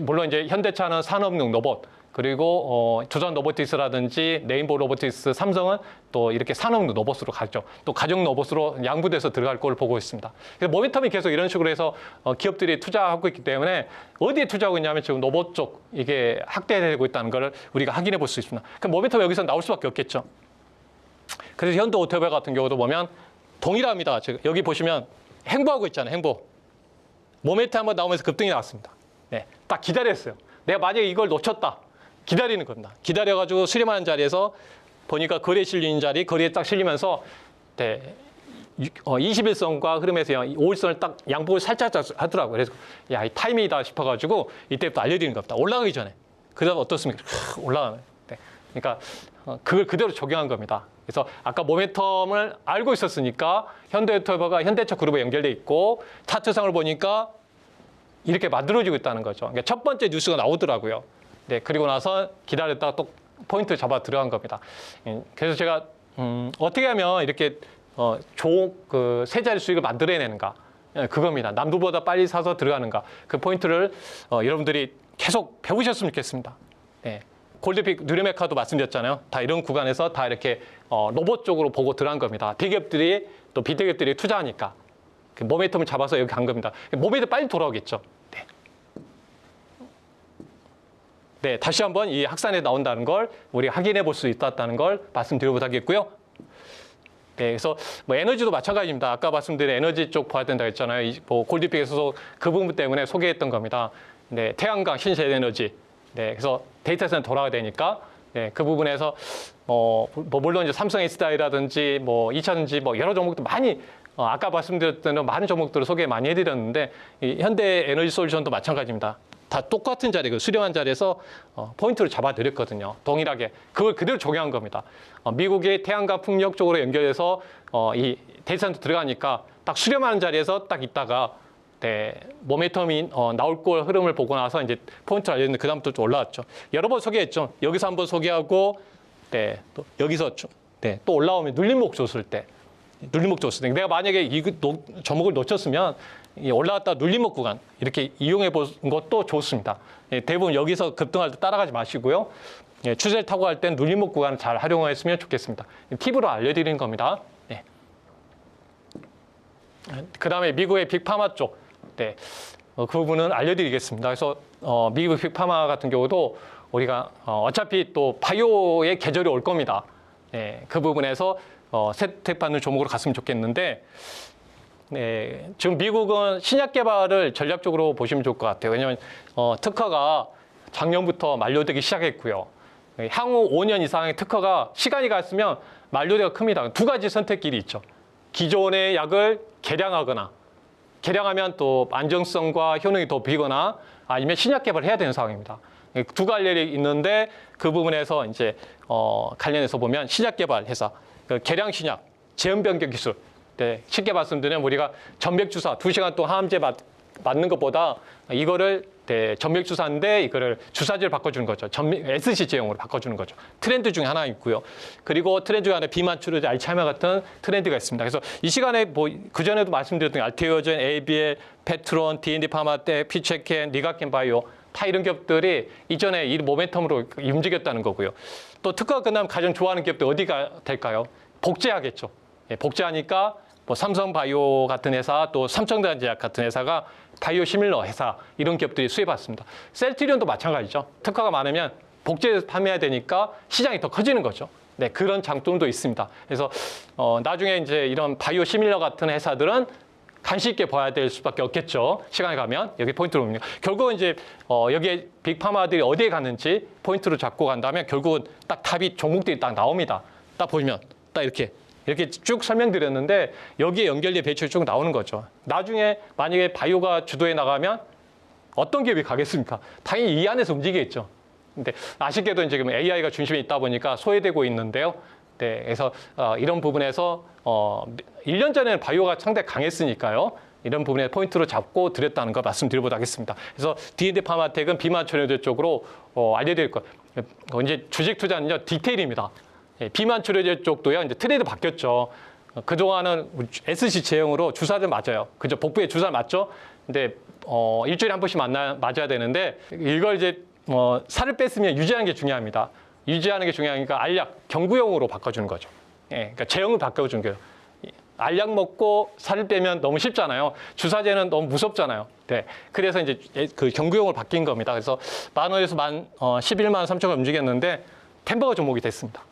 Speaker 2: 물론 이제 현대차는 산업용 로봇 그리고 두산 로보틱스라든지 레인보우 로보틱스, 삼성은 또 이렇게 산업 로봇으로 가죠. 또 가정 로봇으로 양분돼서 들어갈 걸 보고 있습니다. 그래서 모멘텀이 계속 이런 식으로 해서 기업들이 투자하고 있기 때문에 어디에 투자하고 있냐면 지금 로봇 쪽 이게 확대되고 있다는 걸 우리가 확인해 볼 수 있습니다. 그럼 모멘텀이 여기서 나올 수밖에 없겠죠. 그래서 현대 오토바이 같은 경우도 보면 동일합니다. 지금 여기 보시면 행보하고 있잖아요. 행보. 모멘텀 한번 나오면서 급등이 나왔습니다. 네, 딱 기다렸어요. 내가 만약에 이걸 놓쳤다. 기다리는 겁니다. 기다려가지고 수렴하는 자리에서 보니까 거리에 실리는 자리, 거리에 딱 실리면서 네, 21선과 흐름에서 5일선을 딱 양복을 살짝 하더라고요. 그래서 야, 이 타이밍이다 싶어가지고 이때부터 알려드리는 겁니다. 올라가기 전에. 그다음 어떻습니까? 올라가면. 네. 그러니까 그걸 그대로 적용한 겁니다. 그래서 아까 모멘텀을 알고 있었으니까 현대오토바이가 현대차 그룹에 연결돼 있고 차트상을 보니까 이렇게 만들어지고 있다는 거죠. 그러니까 첫 번째 뉴스가 나오더라고요. 네, 그리고 나서 기다렸다가 또 포인트 잡아 들어간 겁니다. 그래서 제가 어떻게 하면 이렇게 좋은 세 자리 수익을 만들어내는가 그겁니다. 남들보다 빨리 사서 들어가는가 그 포인트를 여러분들이 계속 배우셨으면 좋겠습니다. 네. 골드픽 누리메카도 말씀드렸잖아요. 다 이런 구간에서 다 이렇게 로봇 쪽으로 보고 들어간 겁니다. 대기업들이 또 비대기업들이 투자하니까 그 모멘텀을 잡아서 여기 간 겁니다. 모멘텀이 빨리 돌아오겠죠. 네. 네, 다시 한번 이 학산에 나온다는 걸 우리가 확인해 볼 수 있다는 걸 말씀드려보도록 하겠고요. 네, 그래서 에너지도 마찬가지입니다. 아까 말씀드린 에너지 쪽 봐야 된다고 했잖아요. 골드픽에서 그 부분 때문에 소개했던 겁니다. 네, 태양광, 신재에너지. 네, 그래서 데이터 센터 돌아가야 되니까 네, 그 부분에서 물론 이제 삼성 SDI라든지 2차전지 여러 종목도 많이 아까 말씀드렸던 많은 종목들을 소개 많이 해드렸는데 이 현대 에너지 솔루션도 마찬가지입니다. 다 똑같은 자리, 수렴한 자리에서 포인트를 잡아드렸거든요. 동일하게 그걸 그대로 적용한 겁니다. 미국의 태양광 풍력 쪽으로 연결해서 이 데이터 센터 들어가니까 딱 수렴하는 자리에서 딱 있다가 네, 모멘텀이 나올 걸 흐름을 보고 나서 이제 포인트를 알렸는데 그다음부터 좀 올라왔죠. 여러 번 소개했죠. 여기서 한번 소개하고 네, 또 여기서 네, 또 올라오면 눌림목 줬을 때 내가 만약에 이 종목을 놓쳤으면 올라갔다 눌림목 구간 이렇게 이용해 본 것도 좋습니다. 예, 대부분 여기서 급등할 때 따라가지 마시고요. 예, 추세를 타고 갈 땐 눌림목 구간을 잘 활용했으면 좋겠습니다. 팁으로 알려드리는 겁니다. 네. 그다음에 미국의 빅파마 쪽, 네, 그 부분은 알려드리겠습니다. 그래서 미국 빅파마 같은 경우도 우리가 어차피 또 바이오의 계절이 올 겁니다. 그 부분에서 선택받는 종목으로 갔으면 좋겠는데 지금 미국은 신약 개발을 전략적으로 보시면 좋을 것 같아요. 왜냐하면 특허가 작년부터 만료되기 시작했고요. 향후 5년 이상의 특허가 시간이 갔으면 만료대가 큽니다. 두 가지 선택길이 있죠. 기존의 약을 개량하거나 개량하면 또 안정성과 효능이 더 비거나 아니면 신약 개발을 해야 되는 상황입니다. 두 갈래리 있는데 그 부분에서 이제 관련해서 보면 신약 개발 회사, 개량 신약, 제형 변경 기술. 쉽게 말씀드리면 우리가 전맥 주사 2시간 동안 항암제 맞는 것보다 이거를 전맥 주사인데 이거를 주사제를 바꿔주는 거죠. SC 제형으로 바꿔주는 거죠. 트렌드 중에 하나 있고요. 그리고 트렌드 중에 하나 비만 치료제, 알츠하이머 같은 트렌드가 있습니다. 그래서 이 시간에 그 전에도 말씀드렸던 알테오젠, ABL, 페트론, D&D 파마테, 피체켄, 리가켄 바이오 다 이런 기업들이 이전에 이 모멘텀으로 움직였다는 거고요. 또 특허가 끝나면 가장 좋아하는 기업들 어디가 될까요? 복제하겠죠. 복제하니까 뭐 삼성바이오 같은 회사, 또 삼성전자제약 같은 회사가 바이오 시밀러 회사 이런 기업들이 수혜받습니다. 셀트리온도 마찬가지죠. 특허가 많으면 복제해서 판매해야 되니까 시장이 더 커지는 거죠. 그런 장점도 있습니다. 그래서 나중에 이제 이런 바이오 시밀러 같은 회사들은 관심 있게 봐야 될 수밖에 없겠죠. 시간이 가면 여기 포인트로 옵니다. 결국은 이제 여기에 빅파마들이 어디에 갔는지 포인트로 잡고 간다면 결국은 딱 탑이 종목들이 딱 나옵니다. 딱 보시면 딱 이렇게 쭉 설명드렸는데 여기에 연결된 배출이 쭉 나오는 거죠. 나중에 만약에 바이오가 주도해 나가면 어떤 기업이 가겠습니까? 당연히 이 안에서 움직이겠죠. 근데 아쉽게도 이제 지금 AI가 중심에 있다 보니까 소외되고 있는데요. 그래서 이런 부분에서 1년 전에는 바이오가 상당히 강했으니까요. 이런 부분에 포인트로 잡고 드렸다는 거 말씀드리도록 하겠습니다. 그래서 D&D 파마텍은 비만 치료제 쪽으로 알려드릴 것. 이제 주식 투자는요 디테일입니다. 비만 치료제 쪽도요 이제 트레이드 바뀌었죠. 그동안은 SC 제형으로 주사를 맞아요. 그죠? 복부에 주사 맞죠? 근데 일주일에 한 번씩 맞아야 되는데 이걸 이제 살을 뺐으면 유지하는 게 중요합니다. 유지하는 게 중요하니까 알약 경구용으로 바꿔주는 거죠. 그러니까 제형을 바꿔주는 거예요. 알약 먹고 살을 빼면 너무 쉽잖아요. 주사제는 너무 무섭잖아요. 그래서 이제 그 경구용으로 바뀐 겁니다. 그래서 10,000원에서 11만 3천원 움직였는데 템버가 종목이 됐습니다.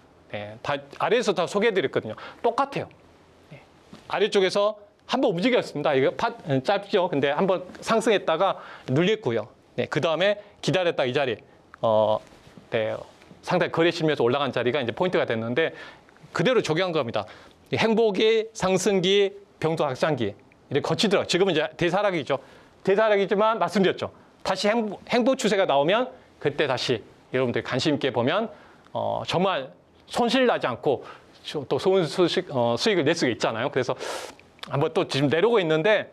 Speaker 2: 다 아래에서 다 소개해드렸거든요. 똑같아요. 아래쪽에서 한번 움직였습니다. 이거 짧죠. 근데 한번 상승했다가 눌렸고요. 그 다음에 기다렸다 이 자리, 상당히 거래 실면서 올라간 자리가 이제 포인트가 됐는데 그대로 적용한 겁니다. 행보기, 상승기, 병도 확장기 이렇게 거치더라고요. 지금은 이제 대사락이죠. 대사락이지만 말씀드렸죠. 다시 행보 추세가 나오면 그때 다시 여러분들이 관심 있게 보면 정말 손실 나지 않고 또 좋은 수익을 낼 수가 있잖아요. 그래서 한번 또 지금 내려오고 있는데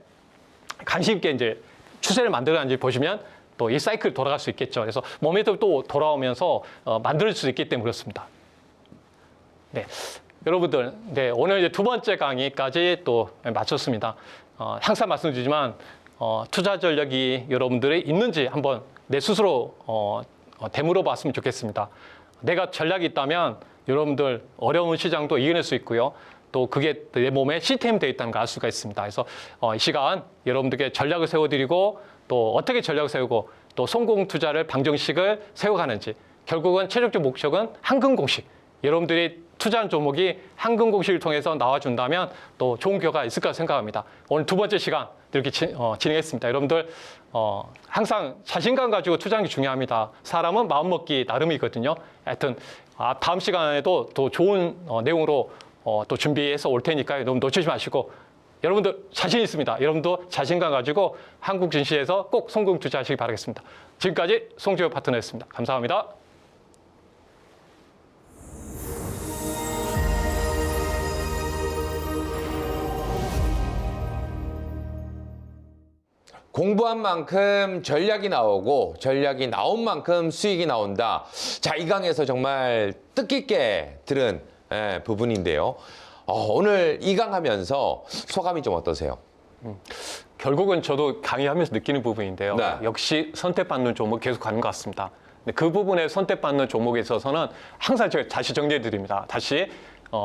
Speaker 2: 관심 있게 이제 추세를 만들어가는지 보시면 또 이 사이클 돌아갈 수 있겠죠. 그래서 모멘텀 또 돌아오면서 만들 수 있기 때문에 그렇습니다. 여러분들, 오늘 이제 두 번째 강의까지 또 마쳤습니다. 항상 말씀드리지만 투자 전략이 여러분들이 있는지 한번 내 스스로 되물어 봤으면 좋겠습니다. 내가 전략이 있다면 여러분들 어려운 시장도 이겨낼 수 있고요. 또 그게 내 몸에 시스템이 되어 있다는 걸 알 수가 있습니다. 그래서 이 시간 여러분들께 전략을 세워드리고 또 어떻게 전략을 세우고 또 성공 투자를 방정식을 세워가는지 결국은 최종적 목적은 한금 공식. 여러분들이 투자한 종목이 한금 공식을 통해서 나와준다면 또 좋은 결과가 있을 거라 생각합니다. 오늘 두 번째 시간 이렇게 진행했습니다. 여러분들 항상 자신감 가지고 투자하는 게 중요합니다. 사람은 마음먹기 나름이거든요. 하여튼 다음 시간에도 또 좋은 내용으로 또 준비해서 올 테니까요. 너무 놓치지 마시고 여러분들 자신 있습니다. 여러분도 자신감 가지고 한국 증시에서 꼭 성공 투자하시기 바라겠습니다. 지금까지 송지호 파트너였습니다. 감사합니다.
Speaker 1: 공부한 만큼 전략이 나오고 전략이 나온 만큼 수익이 나온다. 자, 이 강에서 정말 뜻깊게 들은 부분인데요. 오늘 이 강하면서 소감이 좀 어떠세요?
Speaker 2: 결국은 저도 강의하면서 느끼는 부분인데요. 역시 선택받는 종목 계속 가는 것 같습니다. 그 부분에 선택받는 종목에 있어서는 항상 제가 다시 정리해 드립니다. 다시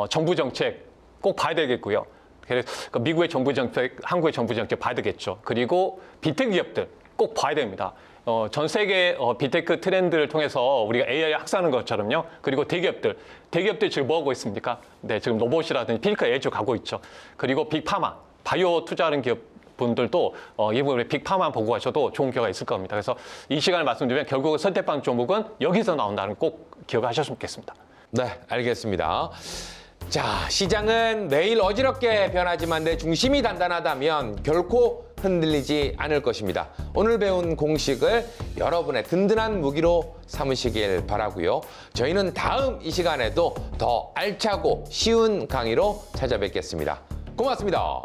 Speaker 2: 정부 정책 꼭 봐야 되겠고요. 그래서 미국의 정부 정책, 한국의 정부 정책 봐야 되겠죠. 그리고 비트기 기업들 꼭 봐야 됩니다. 전 세계 빅테크 트렌드를 통해서 우리가 AI 학습하는 것처럼요. 그리고 대기업들 지금 뭐 하고 있습니까? 네, 지금 로봇이라든지 필크 에이즈 가고 있죠. 그리고 빅파마, 바이오 투자하는 기업 분들도 이 부분에 빅파마 보고 가셔도 좋은 기회가 있을 겁니다. 그래서 이 시간을 말씀드리면 결국 선택받은 종목은 여기서 나온다는 꼭 기억하셨으면 좋겠습니다.
Speaker 1: 네, 알겠습니다. 자, 시장은 매일 어지럽게 변하지만 내 중심이 단단하다면 결코 흔들리지 않을 것입니다. 오늘 배운 공식을 여러분의 든든한 무기로 삼으시길 바라고요. 저희는 다음 이 시간에도 더 알차고 쉬운 강의로 찾아뵙겠습니다. 고맙습니다.